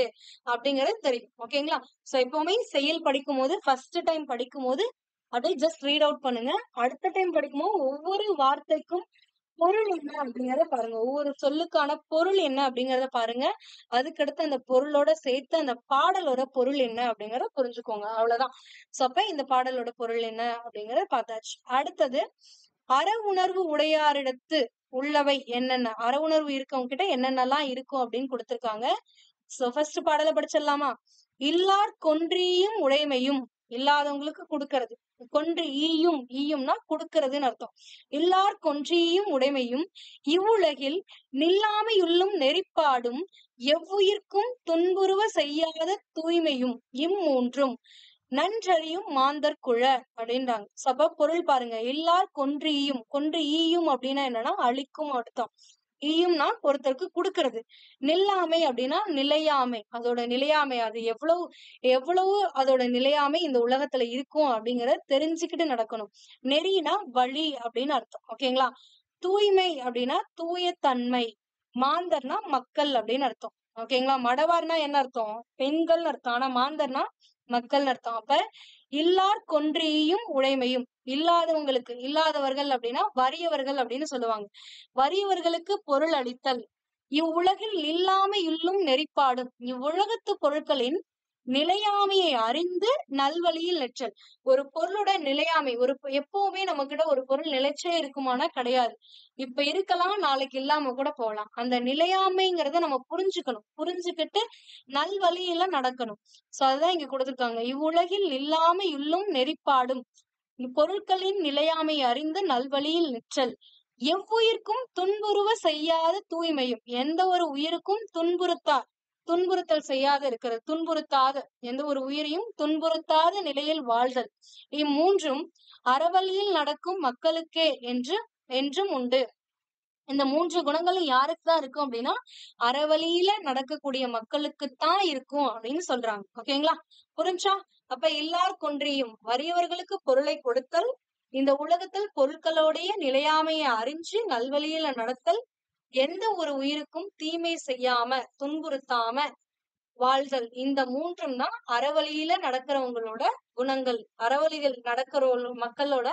அப்படிங்கிறது தெரியும். ஓகேங்களா? சோ எப்பவுமே செயல் படிக்கும் போது, ஃபர்ஸ்ட் டைம் படிக்கும் போது அப்படியே ஜஸ்ட் ரீட் அவுட் பண்ணுங்க. அடுத்த டைம் படிக்கும்போது ஒவ்வொரு வார்த்தைக்கும் பொருள் என்ன அப்படிங்கறத பாருங்க, ஒவ்வொரு சொல்லுக்கான பொருள் என்ன அப்படிங்கறத பாருங்க. அதுக்கடுத்து அந்த பொருளோட சேர்த்து அந்த பாடலோட பொருள் என்ன அப்படிங்கறத புரிஞ்சுக்கோங்க. அவ்வளவுதான். சோ அப்ப இந்த பாடலோட பொருள் என்ன அப்படிங்கறத பார்த்தாச்சு. அடுத்தது அற உணர்வு உடையாரிடத்து உள்ளவை என்னென்ன, அற உணர்வு இருக்கவங்க கிட்ட என்னென்னலாம் இருக்கும் அப்படின்னு கொடுத்திருக்காங்க. சோ ஃபர்ஸ்ட் பாடலை படிச்சிடலாமா? இல்லார் கொன்றியும் உடைமையும், இல்லாதவங்களுக்கு கொடுக்கறது. கொன்று ஈயும், ஈயும்னா கொடுக்கறதுன்னு அர்த்தம். இல்லார் கொன்றியும் உடைமையும் இவ்வுலகில் நில்லாமையுள்ளும் நெறிப்பாடும் எவ்வுயிர்க்கும் துன்புறுவ செய்யாத தூய்மையும் இம்மூன்றும் நன்றறியும் மாந்தர் குழ அப்படின்றாங்க. சப பொருள் பாருங்க. இல்லார் கொன்று ஈயும், கொன்று ஈயும் அப்படின்னா என்னன்னா அழிக்கும் அர்த்தம். ஈயும்னா ஒருத்தருக்கு கொடுக்கறது. நில்லாமை அப்படின்னா நிலையாமை, அதோட நிலையாமை, அது எவ்வளவு எவ்வளவு அதோட நிலையாமை இந்த உலகத்துல இருக்கும் அப்படிங்கறத தெரிஞ்சுக்கிட்டு நடக்கணும். நெறினா வழி அப்படின்னு அர்த்தம். ஓகேங்களா? தூய்மை அப்படின்னா தூய தன்மை. மாந்தர்னா மக்கள் அப்படின்னு அர்த்தம். ஓகேங்களா? மடவார்னா என்ன அர்த்தம்? பெண்கள் அர்த்தம். ஆனா மாந்தர்னா மக்கள் அர்த்தம். அப்ப இல்லார் கொன்றியும் உடைமையும், இல்லாதவங்களுக்கு, இல்லாதவர்கள் அப்படின்னா வறியவர்கள் அப்படின்னு சொல்லுவாங்க. வறியவர்களுக்கு பொருள் அளித்தல். இவ்வுலகில் இல்லாமையுள்ளும் நெறிப்பாடும், இவ்வுலகத்து பொருட்களின் நிலையாமையை அறிந்து நல்வழியில் நிற்றல். ஒரு பொருளோட நிலையாமை, எப்பவுமே நம்ம கிட்ட ஒரு பொருள் நிலைச்சே இருக்குமானா கிடையாது. இப்ப இருக்கலாம், நாளைக்கு இல்லாம கூட போகலாம். அந்த நிலையாமைங்கிறத நம்ம புரிஞ்சுக்கணும். புரிஞ்சுக்கிட்டு நல்வழியில நடக்கணும். சோ அதுதான் இங்க கொடுத்திருக்காங்க. இவ்வுலகில் இல்லாமையுள்ளும் நெறிப்பாடும் பொருட்களின் நிலையாமை அறிந்து நல்வழியில் நிற்றல் எவ்வுயிர்க்கும் துன்புறுவ செய்யாத தூய்மையும், எந்த ஒரு உயிருக்கும் துன்புறுத்தல் செய்யாத இருக்கிறது, துன்புறுத்தாத எந்த ஒரு உயிரையும் துன்புறுத்தாத நிலையில் வாழ்தல். இம்மூன்றும் அறவழியில் நடக்கும் மக்களுக்கே என்றும் உண்டு. இந்த மூன்று குணங்களும் யாருக்கு தான் இருக்கும் அப்படின்னா அறவழியில நடக்கக்கூடிய மக்களுக்குத்தான் இருக்கும் அப்படின்னு சொல்றாங்க. ஓகேங்களா? புரிஞ்சா? அப்ப எல்லார் கொன்றியும், வறியவர்களுக்கு பொருளை கொடுத்தல், இந்த உலகத்தில் பொருட்களோடைய நிலையாமையை அறிஞ்சு நல்வழியில நடத்தல், எந்த ஒரு உயிருக்கும் தீமை செய்யாம துன்புறுத்தாம வாழ்தல். இந்த மூன்றும் தான் அறவழியில நடக்கிறவங்களோட குணங்கள். அறவழிகள் நடக்கிற மக்களோட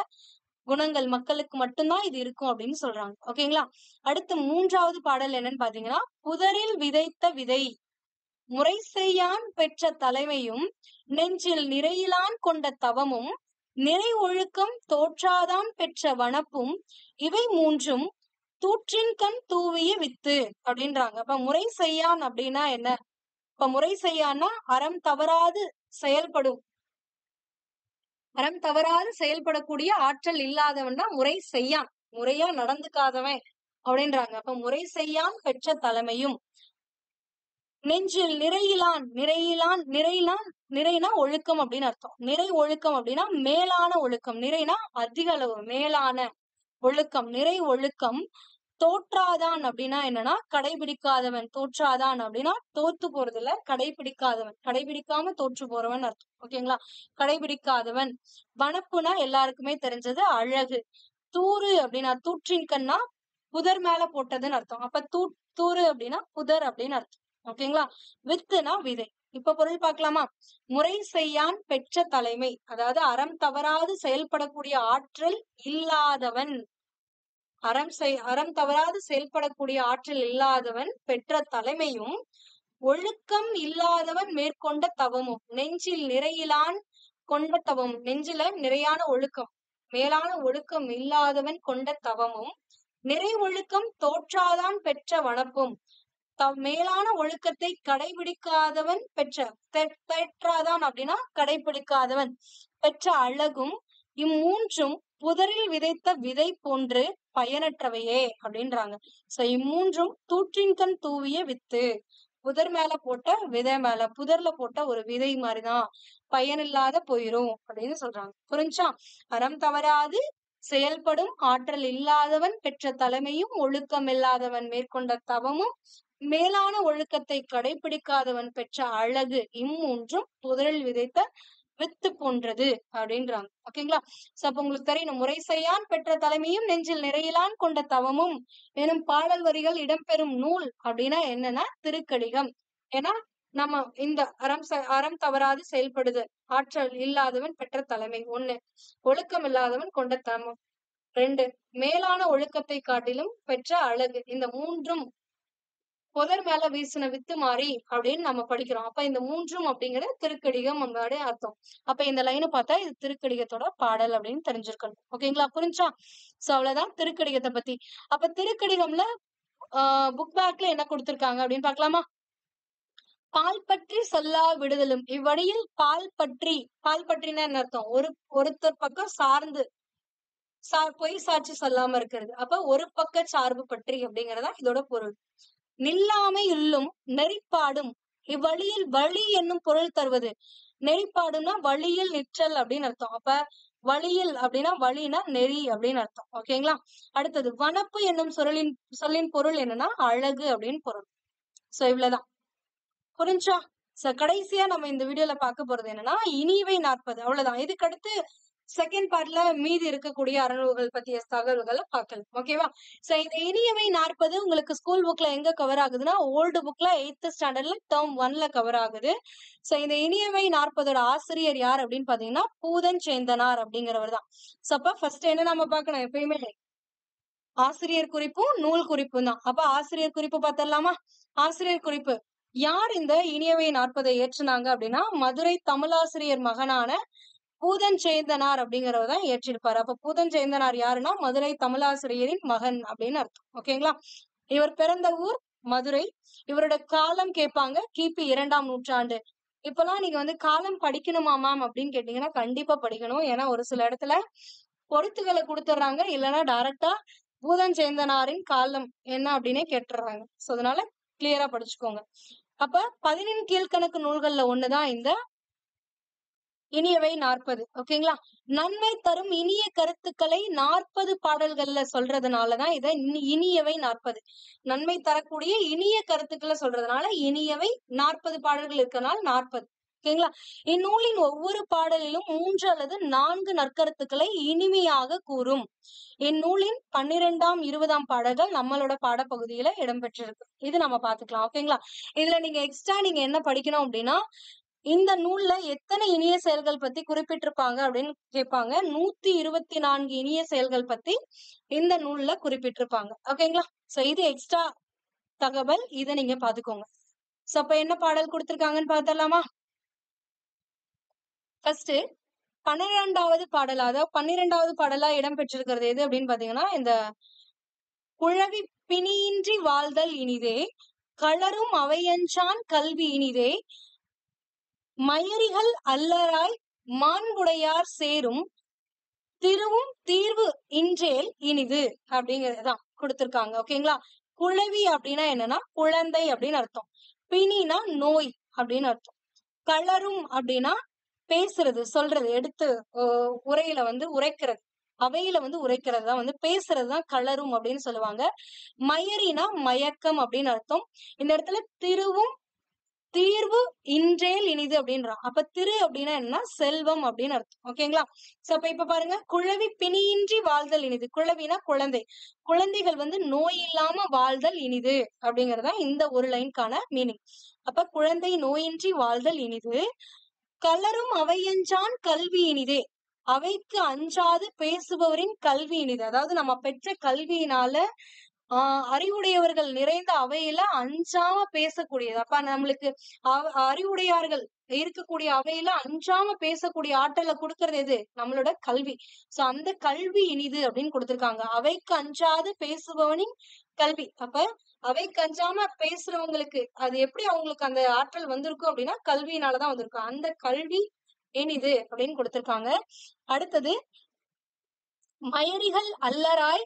குணங்கள். மக்களுக்கு மட்டும்தான் இது இருக்கும் அப்படின்னு சொல்றாங்க. ஓகேங்களா. அடுத்து 3வது பாடல் என்னன்னு பாத்தீங்கன்னா, புதரில் விதைத்த விதை முறை செய்யான் பெற்ற தலைமையும் நெஞ்சில் நிறையிலான் கொண்ட தவமும் நிறை ஒழுக்கம் தோற்றாதான் பெற்ற வனப்பும் இவை மூன்றும் தூற்றின் கண் தூவிய வித்து அப்படின்றாங்க. அப்ப முறை செய்யான் அப்படின்னா என்ன? இப்ப முறை செய்யான்னா அறம் தவறாது செயல்படும், அறம் தவறாது செயல்படக்கூடிய ஆற்றல் இல்லாதவன் தான் முறை செய்யான், முறையா நடந்துக்காதவன் அப்படின்றாங்க. அப்ப முறை செய்யான் பெற்ற தலைமையும் நெஞ்சில் நிறையிலான், நிறைனா ஒழுக்கம் அப்படின்னு அர்த்தம். நிறை ஒழுக்கம் அப்படின்னா மேலான ஒழுக்கம். நிறைனா அதிக அளவு மேலான ஒழுக்கம். நிறை ஒழுக்கம் தோற்றாதான் அப்படின்னா என்னன்னா கடைபிடிக்காதவன். தோற்றாதான் அப்படின்னா தோத்து போறது இல்ல, கடைபிடிக்காதவன். கடைபிடிக்காம தோற்று போறவன் அர்த்தம். ஓகேங்களா. கடைபிடிக்காதவன். வனப்புனா எல்லாருக்குமே தெரிஞ்சது அழகு. தூறு அப்படின்னா தூற்றின் கண்ணா புதர் மேல போட்டதுன்னு அர்த்தம். அப்ப தூறு அப்படின்னா புதர் அப்படின்னு அர்த்தம். ஓகேங்களா. வித்துனா விதை. இப்ப பொருள் பார்க்கலாமா. முறை செய்யான் பெற்ற தலைமை, அதாவது அறம் தவறாது செயல்படக்கூடிய ஆற்றல் இல்லாதவன். அறம் தவறாது செயல்படக்கூடிய ஆற்றல் இல்லாதவன் பெற்ற தலைமையும் ஒழுக்கம் இல்லாதவன் மேற்கொண்ட தவமும். நெஞ்சில் நிறையிலான் கொண்ட தவம். நெஞ்சில நிறையான ஒழுக்கம், மேலான ஒழுக்கம் இல்லாதவன் கொண்ட தவமும் நிறை ஒழுக்கம் தோற்றாதான் பெற்ற வனப்பும். மேலான ஒழுக்கத்தை கடைபிடிக்காதவன் பெற்றாதான் அப்படின்னா கடைபிடிக்காதவன் பெற்ற அழகும் இம்மூன்றும் புதரில் விதைத்த விதை போன்று பயனற்றவையே அப்படின்றாங்க. சோ இம்மூன்றும் தூற்றின் கண் தூவிய வித்து. புதர் மேல போட்ட விதை மேல, புதர்ல போட்ட ஒரு விதை மாதிரிதான், பயனில்லாத போயிரும் அப்படின்னு சொல்றாங்க. புரிஞ்சா. அறம் தவறாது செயல்படும் ஆற்றல் இல்லாதவன் பெற்ற தலைமையும் ஒழுக்கம் இல்லாதவன் மேற்கொண்ட தவமும் மேலான ஒழுக்கத்தை கடைபிடிக்காதவன் பெற்ற அழகு இம்மூன்றும் புதரில் விதைத்த வித்து போன்றது அப்படின்றாங்க. ஓகேங்களா. சோ அப்ப உங்களுக்கு தெரியணும், முறை செய்யான் பெற்ற தலைமையும் நெஞ்சில் நிறையிலான் கொண்ட தவமும் எனும் பாடல் வரிகள் இடம்பெறும் நூல் அப்படின்னா என்னன்னா திருக்கடிகம். ஏன்னா நம்ம இந்த அறம் தவறாது செயல்படுது ஆற்றல் இல்லாதவன் பெற்ற தலைமை 1, ஒழுக்கம் இல்லாதவன் கொண்ட தவம் 2, மேலான ஒழுக்கத்தை காட்டிலும் பெற்ற அழகு. இந்த மூன்றும் புதர் மேல வீசின வித்து மாறி அப்படின்னு நம்ம படிக்கிறோம். அப்ப இந்த மூன்றும் அப்படிங்கிறது திருக்கடிகம் நம்மளுடைய அர்த்தம். அப்ப இந்த லைனை பார்த்தா இது திருக்கடிகத்தோட பாடல் அப்படின்னு தெரிஞ்சிருக்கணும். ஓகேங்களா. புரிஞ்சா. சோ அவ்வளவுதான் திருக்கடிகத்தை பத்தி. அப்ப திருக்கடிகம்ல புக் பேக்ல என்ன கொடுத்திருக்காங்க அப்படின்னு பாக்கலாமா. பால் பற்றி சொல்லா விடுதலும் இவ்வழியில் பால் பற்றினா என்ன அர்த்தம்? ஒருத்தர் பக்கம் சார்ந்து பொய் சாட்சி சொல்லாம இருக்கிறது. அப்ப ஒரு பக்க சார்பு பற்றி அப்படிங்கறதா இதோட பொருள். நில்லாமை உள்ளும் நெறிப்பாடும் இவ்வழியில் வழி என்னும் பொருள் தருவது. நெறிப்பாடும்னா வழியில் நிற்றல் அப்படின்னு அர்த்தம். அப்ப வழியில் அப்படின்னா வழினா நெறி அப்படின்னு அர்த்தம். ஓகேங்களா. அடுத்தது வனப்பு என்னும் சொல்லின் பொருள் என்னன்னா அழகு அப்படின்னு பொருள். சோ இவ்வளவுதான். புரிஞ்சா. சோ கடைசியா நம்ம இந்த வீடியோல பார்க்க போறது என்னன்னா இனியவை 40. அவ்வளவுதான். இதுக்கு அடுத்து செகண்ட் பார்ட்ல மீதி இருக்கக்கூடிய அறநூல்கள் பத்திய தகவல்களை பார்க்கலாம். ஓகேவா. சோ இந்த இனியவை 40 உங்களுக்கு ஸ்கூல் புக்ல எங்க கவர் ஆகுதுன்னா ஓல்டு புக்ல 8th ஸ்டாண்டர்ட்ல டேர்ம் 1ல கவர் ஆகுது. சோ இந்த இனியவை 40ஓட ஆசிரியர் யார் அப்படின்னு பாத்தீங்கன்னா பூதன் சேந்தனார் அப்படிங்கிறவர் தான். சோ அப்ப ஃபர்ஸ்ட் என்ன நம்ம பார்க்கணும், எப்பயுமே ஆசிரியர் குறிப்பும் நூல் குறிப்பும் தான். அப்ப ஆசிரியர் குறிப்பு பார்த்தலாமா. ஆசிரியர் குறிப்பு யார் இந்த இனியவை 40 ஏற்றினாங்க அப்படின்னா மதுரை தமிழாசிரியர் மகனான பூதன் சேந்தனார் அப்படிங்கிறவர் தான் ஏற்றிருப்பாரு. அப்ப பூதன் சேந்தனார் யாருன்னா மதுரை தமிழாசிரியரின் மகன் அப்படின்னு அர்த்தம். ஓகேங்களா. இவர் பிறந்த ஊர் மதுரை. இவரோட காலம் கேட்பாங்க கிபி 2ஆம் நூற்றாண்டு. இப்பெல்லாம் நீங்க வந்து காலம் படிக்கணுமா மேம் அப்படின்னு கேட்டீங்கன்னா கண்டிப்பா படிக்கணும். ஏன்னா ஒரு சில இடத்துல பொருத்துகளை கொடுத்துட்றாங்க, இல்லைன்னா டைரக்டா பூதன் சேந்தனாரின் காலம் என்ன அப்படின்னே கேட்டுறாங்க. சோ அதனால கிளியரா படிச்சுக்கோங்க. அப்ப 11 கீழ்கணக்கு நூல்கள்ல ஒண்ணுதான் இந்த இனியவை 40. ஓகேங்களா. நன்மை தரும் இனிய கருத்துக்களை 40 பாடல்கள்ல சொல்றதுனாலதான் இதை இனியவை 40. நன்மை தரக்கூடிய இனிய கருத்துக்களை சொல்றதுனால இனியவை 40 பாடல்கள் இருக்கனால 40. ஓகேங்களா? இந்நூலின் ஒவ்வொரு பாடலிலும் 3 அல்லது 4 நற்கருத்துக்களை இனிமையாக கூறும். இந்நூலின் 12ஆம் 20ஆம் பாடல்கள் நம்மளோட பாடப்பகுதியில இடம்பெற்றிருக்கு. இது நம்ம பாத்துக்கலாம். ஓகேங்களா? இதுல நீங்க எக்ஸ்ட்ரா நீங்க என்ன படிக்கணும் அப்படின்னா, இந்த நூல்ல எத்தனை இனிய செயல்கள் பத்தி குறிப்பிட்டிருப்பாங்க அப்படின்னு கேட்பாங்க. 124 இனிய செயல்கள் பத்தி இந்த நூல்ல குறிப்பிட்டிருப்பாங்க. ஓகேங்களா? சோ இது எக்ஸ்ட்ரா தகவல். இதை நீங்க பாத்துக்கோங்க. சோ அப்ப என்ன பாடல் கொடுத்திருக்காங்கன்னு பார்த்தலாமா? ஃபர்ஸ்ட் 12வது பாடலா, அதாவது 12வது பாடலா இடம்பெற்றிருக்கிறது எது அப்படின்னு பாத்தீங்கன்னா, இந்த குழவி பிணியின்றி வாழ்தல் இனிதே, களரும் அவையஞ்சான் கல்வி இனிதே, மயரிகள் அல்லராய் மாண்புடையார் சேரும் திருவும் தீர்வு இன்றேல் இனிது அப்படிங்கறதுதான் கொடுத்திருக்காங்க. ஓகேங்களா? குழவி அப்படின்னா என்னன்னா குழந்தை அப்படின்னு அர்த்தம். பிணினா நோய் அப்படின்னு அர்த்தம். களரும் அப்படின்னா பேசுறது, சொல்றது, எடுத்து உரையில வந்து உரைக்கிறது, அவையில வந்து உரைக்கிறது தான் வந்து பேசுறதுதான் களரும் அப்படின்னு சொல்லுவாங்க. மயரினா மயக்கம் அப்படின்னு அர்த்தம். இந்த இடத்துல திருவும் தீர்வு இன்றேல் இனிது அப்படின்றான். அப்ப திரு அப்படின்னா என்ன? செல்வம் அப்படின்னு அர்த்தம். ஓகேங்களா? சோ அப்ப இப்ப பாருங்க, குழவி பிணியின்றி வாழ்தல் இனிது. குழவினா குழந்தை. குழந்தைகள் வந்து நோய் இல்லாம வாழ்தல் இனிது அப்படிங்கறதா இந்த ஒரு லைனுக்கான மீனிங். அப்ப குழந்தை நோயின்றி வாழ்தல் இனிது, களரும் அவையஞ்சான் கல்வி இனிதே. அவைக்கு அஞ்சாது பேசுபவரின் கல்வி இனிது. அதாவது நம்ம பெற்ற கல்வியினால அறிவுடையவர்கள் நிறைந்த அவையில அஞ்சாம பேசக்கூடியது. அப்ப நம்மளுக்கு அறிவுடையார்கள் இருக்கக்கூடிய அவையில அஞ்சாம பேசக்கூடிய ஆற்றலை கொடுக்கறது எது? நம்மளோட கல்வி. சோ அந்த கல்வி இனிது அப்படின்னு கொடுத்திருக்காங்க. அவைக்கு அஞ்சாது பேசுபவனின் கல்வி. அப்ப அவைக்கு அஞ்சாம பேசுறவங்களுக்கு அது எப்படி அவங்களுக்கு அந்த ஆற்றல் வந்திருக்கும் அப்படின்னா கல்வியினாலதான் வந்திருக்கும். அந்த கல்வி இனிது அப்படின்னு கொடுத்திருக்காங்க. அடுத்தது, மயரிகள் அல்லராய்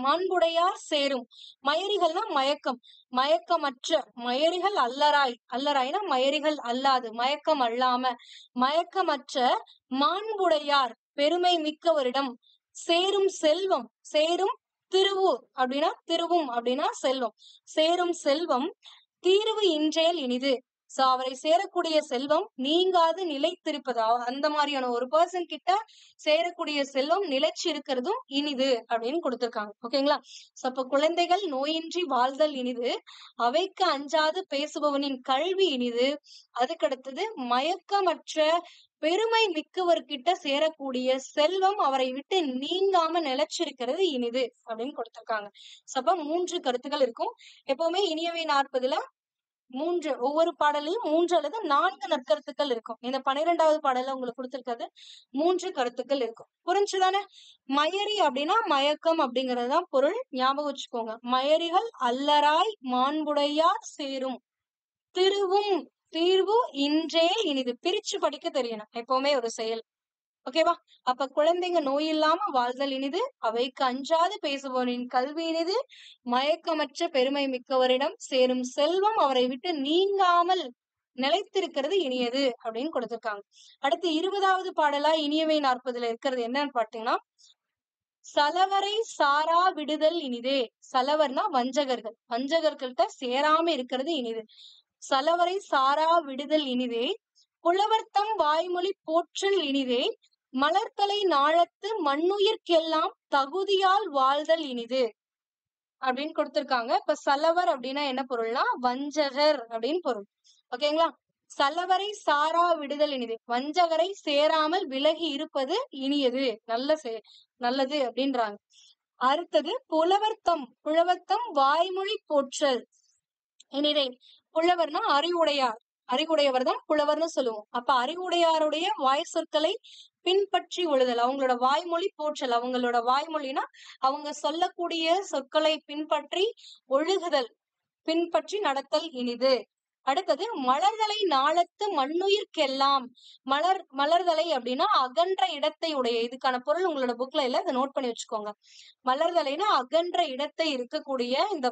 மாண்புடையார் சேரும். மயரிகள்னா மயக்கம், மயக்கமற்ற. மயரிகள் அல்லராய், அல்லராய்னா மயரிகள் அல்லாது, மயக்கம் அல்லாம, மயக்கமற்ற மாண்புடையார் பெருமை மிக்கவரிடம் சேரும் செல்வம். சேரும் திருவு அப்படின்னா திருவும் அப்படின்னா செல்வம். சேரும் செல்வம் தீர்வு இன்றேல் இனிது. சோ அவரை சேரக்கூடிய செல்வம் நீங்காது நிலைத்திருப்பது. அந்த மாதிரியான ஒரு பர்சன் கிட்ட சேரக்கூடிய செல்வம் நிலைச்சு இருக்கிறதும் இனிது அப்படின்னு கொடுத்திருக்காங்க. ஓகேங்களா? சோ அப்ப குழந்தைகள் நோயின்றி வாழ்தல் இனிது, அவைக்கு அஞ்சாது பேசுபவனின் கல்வி இனிது, அதுக்கடுத்தது மயக்கமற்ற பெருமை மிக்கவர்கிட்ட சேரக்கூடிய செல்வம் அவரை விட்டு நீங்காம நிலைச்சிருக்கிறது இனிது அப்படின்னு கொடுத்திருக்காங்க. சோ அப்ப 3 கருத்துக்கள் இருக்கும். எப்பவுமே இனியவை 40ல ஒவ்வொரு பாடலையும் 3 அல்லது 4 நற்கருத்துக்கள் இருக்கும். இந்த 12வது பாடல்ல உங்களுக்கு கொடுத்திருக்கிறது 3 கருத்துக்கள் இருக்கும். புரிஞ்சுதானே? மயரி அப்படின்னா மயக்கம் அப்படிங்கறதுதான் பொருள். ஞாபகம் வச்சுக்கோங்க. மயரிகள் அல்லராய் மாண்புடையார் சேரும் திருவும் தீர்வு இன்றேல் இனிது. பிரிச்சு படிக்க தெரியணும் எப்பவுமே ஒரு செயல். ஓகேவா? அப்ப குழந்தைங்க நோய் இல்லாம வாழ்தல் இனிது, அவைக்கு அஞ்சாது பேசுபவனின் கல்வி இனிது, மயக்கமற்ற பெருமை மிக்கவரிடம் சேரும் செல்வம் அவரை விட்டு நீங்காமல் நிலைத்திருக்கிறது இனியது அப்படின்னு கொடுத்திருக்காங்க. அடுத்து 20வது பாடலா இனியவை 40ல இருக்கிறது என்னன்னு பாத்தீங்கன்னா, சலவரை சாரா விடுதல் இனிதே. சலவர்னா வஞ்சகர்கள், வஞ்சகர்கள்ட்ட சேராம இருக்கிறது இனிது. சலவரை சாரா விடுதல் இனிதே, புலவர்த்தம் வாய்மொழி போற்றல் இனிதே, மலர்தலை நாளத்து மண்ணுயிர்க்கெல்லாம் தகுதியால் வாழ்தல் இனிது அப்படின்னு கொடுத்திருக்காங்க. இப்ப சலவர் அப்படின்னா என்ன பொருள்னா வஞ்சகர் அப்படின்னு பொருள். ஓகேங்களா? சலவரை சாரா விடுதல் இனிது, வஞ்சகரை சேராமல் விலகி இருப்பது இனியது, நல்லது அப்படின்றாங்க. அடுத்தது, புலவர்த்தம் வாய்மொழி போற்றல் இனிதே. புலவர்னா அறிவுடையார், அறிவுடையவர் தான் புலவர்னு சொல்லுவோம். அப்ப அறிவுடையாருடைய வாய் சொற்களை பின்பற்றி ஒழுதல், அவங்களோட வாய்மொழி போற்றல். அவங்களோட வாய்மொழினா அவங்க சொல்லக்கூடிய சொற்களை பின்பற்றி ஒழுகுதல், பின்பற்றி நடத்தல் இனிது. அடுத்தது, மலர்தலை நாளத்து மண்ணுயிர்க்கெல்லாம். மலர்தலை அப்படின்னா அகன்ற இடத்தை உடைய. இதுக்கான பொருள் உங்களோட புக்ல இல்ல, இதை நோட் பண்ணி வச்சுக்கோங்க. மலர்தலைனா அகன்ற இடத்தை இருக்கக்கூடிய இந்த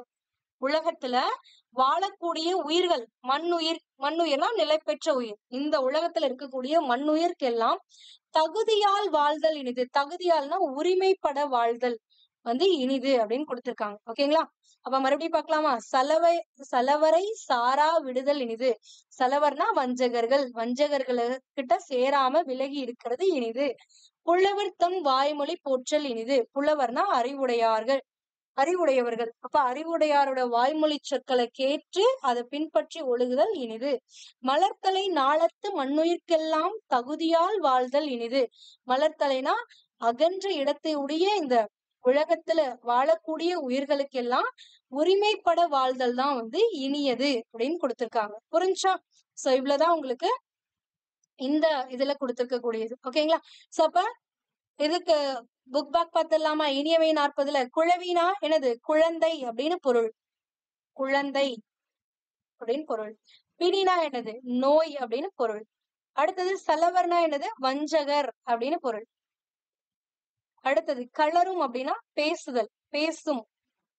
உலகத்துல வாழக்கூடிய உயிர்கள், மண்ணுயிர்னா நிலை பெற்ற உயிர். இந்த உலகத்துல இருக்கக்கூடிய மண்ணுயிர்க்கெல்லாம் தகுதியால் வாழ்தல் இனிது. தகுதியால்னா உரிமைப்பட வாழ்தல், வந்து இனிது அப்படின்னு கொடுத்திருக்காங்க. ஓகேங்களா? அப்ப மறுபடியும் பார்க்கலாமா? சலவரை சாரா விடுதல் இனிது. சலவர்னா வஞ்சகர்கள், வஞ்சகர்கள்கிட்ட சேராம விலகி இருக்கிறது இனிது. புலவர் தம் வாய்மொழி போற்றல் இனிது. புலவர்னா அறிவுடையவர்கள். அப்ப அறிவுடையாரோட வாய்மொழி சொற்களை கேட்டு அதை பின்பற்றி ஒழுகுதல் இனிது. மலர்த்தலை நாளத்து மண்ணுயிர்க்கெல்லாம் தகுதியால் வாழ்தல் இனிது. மலர்த்தலைனா அகன்ற இடத்தை உடைய இந்த உலகத்துல வாழக்கூடிய உயிர்களுக்கெல்லாம் உரிமைப்பட வாழ்தல் தான் வந்து இனியது அப்படின்னு கொடுத்திருக்காங்க. புரிஞ்சா? சோ இவ்வளவுதான் உங்களுக்கு இந்த இதுல கொடுத்திருக்க கூடியது. ஓகேங்களா? சோ அப்ப இதுக்கு புக் பேக் பார்த்துடலாமா? இனியவை 40ல குழவினா என்னது? குழந்தை அப்படின்னு பொருள். குழந்தை அப்படின்னு பொருள். பிணினா என்னது? நோய் அப்படின்னு பொருள். அடுத்தது சலவர்னா என்னது? வஞ்சகர் அப்படின்னு பொருள். அடுத்தது களரும் அப்படின்னா பேசுதல், பேசும்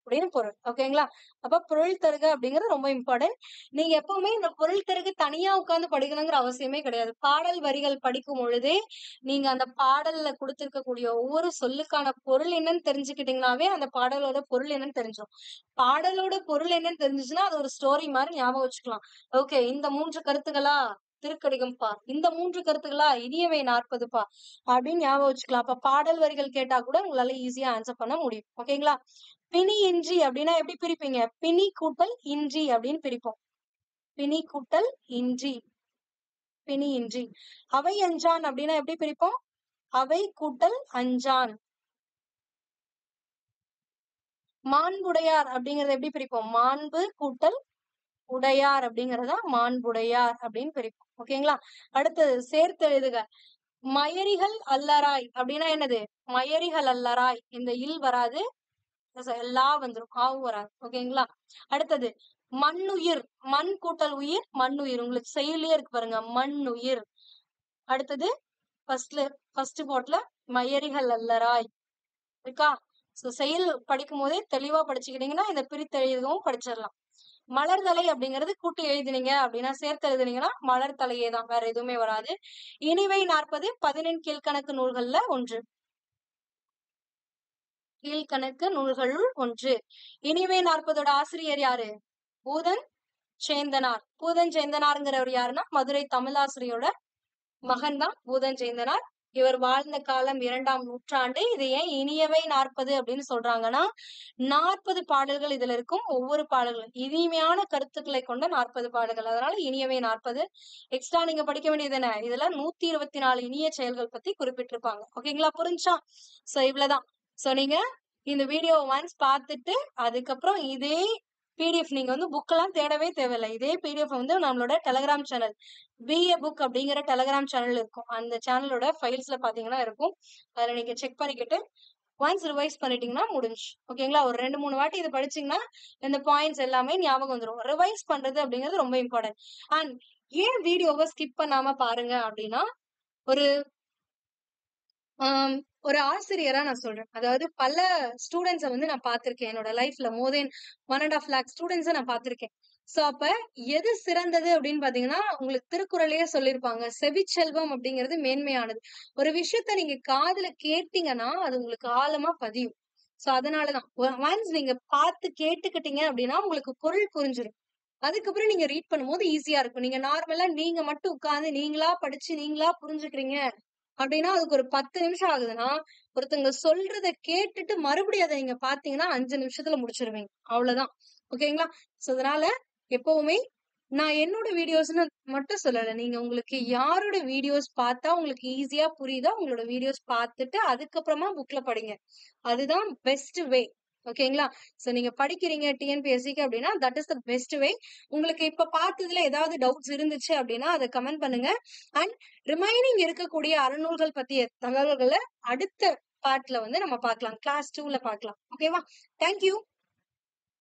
அப்படின்னு பொருள். ஓகேங்களா? அப்ப பொருள் தருக அப்படிங்கிறது ரொம்ப இம்பார்ட்டன்ட். நீங்க எப்பவுமே இந்த பொருள் தருக தனியா உட்கார்ந்து படிக்கணுங்கிற அவசியமே கிடையாது. பாடல் வரிகள் படிக்கும் பொழுதே நீங்க அந்த பாடல்ல கொடுத்திருக்கக்கூடிய ஒவ்வொரு சொல்லுக்கான பொருள் என்னன்னு தெரிஞ்சுக்கிட்டீங்கன்னாவே அந்த பாடலோட பொருள் என்னன்னு தெரிஞ்சிடும். பாடலோட பொருள் என்னன்னு தெரிஞ்சுச்சுன்னா அது ஒரு ஸ்டோரி மாதிரி ஞாபகம் வச்சுக்கலாம். ஓகே, இந்த 3 கருத்துக்களா திருக்கடிகம்பா, இந்த 3 கருத்துக்களா இனியவை 40பா அப்படின்னு ஞாபகம் வச்சுக்கலாம். அப்ப பாடல் வரிகள் கேட்டா கூட உங்களால ஈஸியா ஆன்சர் பண்ண முடியும். ஓகேங்களா? பிணி இன்றி அப்படின்னா எப்படி பிரிப்பீங்க? பிணி கூட்டல் இன்றி அப்படின்னு பிரிப்போம். பிணி கூட்டல் இன்றி, பிணி இன்றி. அவை அஞ்சான் அப்படின்னா எப்படி பிரிப்போம்? அவை கூட்டல் அஞ்சான். மாண்புடையார் அப்படிங்கறத எப்படி பிரிப்போம்? மாண்பு கூட்டல் உடையார் அப்படிங்கறதா மாண்புடையார் அப்படின்னு பிரிப்போம். ஓகேங்களா? அடுத்தது சேர்த்து எழுதுக. மயரிகள் அல்லராய் அப்படின்னா என்னது? மயரிகள் அல்லராய். இந்த இல் வராது, லா வந்துரும், ஆவும் வராது. ஓகேங்களா? அடுத்தது மண்ணுயிர். மண் கூட்டல் உயிர் மண்ணுயிர். உங்களுக்கு செய்யுள்ளே இருக்கு பாருங்க, மண்ணுயிர். அடுத்தது ஃபர்ஸ்ட் போட்ல மயரிகள் அல்லராய் இருக்கா? சோ செயல் படிக்கும் போதே தெளிவா படிச்சுக்கிட்டீங்கன்னா இந்த பிரித்தெழுதவும் படிச்சிடலாம். மலர்தலை அப்படிங்கிறது கூட்டி எழுதினீங்க அப்படின்னா, சேர்த்து எழுதினீங்கன்னா மலர்தலையே தான், வேற எதுவுமே வராது. இனிவை 40 11 கீழ்கணக்கு நூல்கள்ல ஒன்று. கீழ்கணக்கு நூல்களுள் ஒன்று. இனிவை 40ஓட ஆசிரியர் யாரு? பூதன் சேந்தனார். பூதன் சேந்தனார்ங்கிறவர் யாருன்னா மதுரை தமிழாசிரியோட மகன் தான் பூதன் சேந்தனார். இவர் வாழ்ந்த காலம் 2ஆம் நூற்றாண்டு. இது ஏன் இனியவை 40 அப்படின்னு சொல்றாங்கன்னா, 40 பாடல்கள் இதுல இருக்கும். ஒவ்வொரு பாடல்கள் இனிமையான கருத்துக்களை கொண்ட 40 பாடல்கள். அதனால இனியவை 40. எக்ஸ்ட்ரா நீங்க படிக்க வேண்டியது என்ன? இதுல 124 இனிய செயல்கள் பத்தி குறிப்பிட்டிருப்பாங்க. ஓகேங்களா? புரிஞ்சா? சோ இவ்வளவுதான். சோ நீங்க இந்த வீடியோ ஒன்ஸ் பார்த்துட்டு அதுக்கப்புறம் இதே பிடிஎஃப் நீங்க வந்து புக் எல்லாம் தேடவே தேவையில்லை. இதே பிடிஎஃப் வந்து நம்மளோட டெலிகிராம் சேனல் BA புக் அப்படிங்கிற டெலிகிராம் சேனல் இருக்கும். அந்த சேனலோட ஃபைல்ஸ்ல பாத்தீங்கன்னா இருக்கும். அதுல நீங்க செக் பண்ணிக்கிட்டு ஒன்ஸ் ரிவைஸ் பண்ணிட்டீங்கன்னா முடிஞ்சு. ஓகேங்களா? ஒரு 2-3 வாட்டி இதை படிச்சீங்கன்னா இந்த பாயிண்ட்ஸ் எல்லாமே ஞாபகம் வந்துடும். ரிவைஸ் பண்றது அப்படிங்கிறது ரொம்ப இம்பார்ட்டன்ட். அண்ட் ஏன் வீடியோவை ஸ்கிப் பண்ணாம பாருங்க அப்படின்னா, ஒரு ஒரு ஆசிரியரா நான் சொல்றேன். அதாவது பல ஸ்டூடெண்ட்ஸை வந்து நான் பார்த்திருக்கேன். என்னோட லைஃப்ல மோர் தென் 1.5 lakh ஸ்டூடெண்ட்ஸை நான் பார்த்திருக்கேன். சோ அப்ப எது சிறந்தது அப்படின்னு பாத்தீங்கன்னா, உங்களுக்கு திருக்குறளையே சொல்லியிருப்பாங்க, செவிச்செல்வம் அப்படிங்கிறது மேன்மையானது. ஒரு விஷயத்த நீங்க காதுல கேட்டீங்கன்னா அது உங்களுக்கு ஆழமா பதியும். சோ அதனாலதான் ஒன்ஸ் நீங்க பார்த்து கேட்டுக்கிட்டீங்க அப்படின்னா உங்களுக்கு பொருள் புரிஞ்சிடும். அதுக்கப்புறம் நீங்க ரீட் பண்ணும்போது ஈஸியா இருக்கும். நீங்க நார்மலா நீங்க மட்டும் உட்கார்ந்து நீங்களா படிச்சு நீங்களா புரிஞ்சுக்கிறீங்க அப்படின்னா அதுக்கு ஒரு 10 நிமிஷம் ஆகுதுன்னா, ஒருத்தவங்க சொல்றத கேட்டுட்டு மறுபடியும் அதை நீங்க பாத்தீங்கன்னா 5 நிமிஷத்துல முடிச்சிருவீங்க. அவ்வளவுதான். ஓகேங்களா? சோ அதனால எப்பவுமே நான் என்னோட வீடியோஸ்ன்னு மட்டும் சொல்லல. நீங்க உங்களுக்கு யாரோட வீடியோஸ் பார்த்தா உங்களுக்கு ஈஸியா புரியுதோ உங்களோட வீடியோஸ் பார்த்துட்டு அதுக்கப்புறமா புக்ல படிங்க. அதுதான் பெஸ்ட் வே. ஓகேங்களா? சோ நீங்க படிக்கிறீங்க டிஎன்பிஎஸ்சிக்கு அப்படின்னா that is the best way. உங்களுக்கு இப்ப பார்த்ததுல ஏதாவது டவுட்ஸ் இருந்துச்சு அப்படின்னா அதை கமெண்ட் பண்ணுங்க. அண்ட் ரிமைனிங் இருக்கக்கூடிய அறநூல்கள் பத்திய தகவல்களை அடுத்த பார்ட்ல வந்து நம்ம பார்க்கலாம். கிளாஸ் 2ல பார்க்கலாம். ஓகேவா? தேங்க்யூ.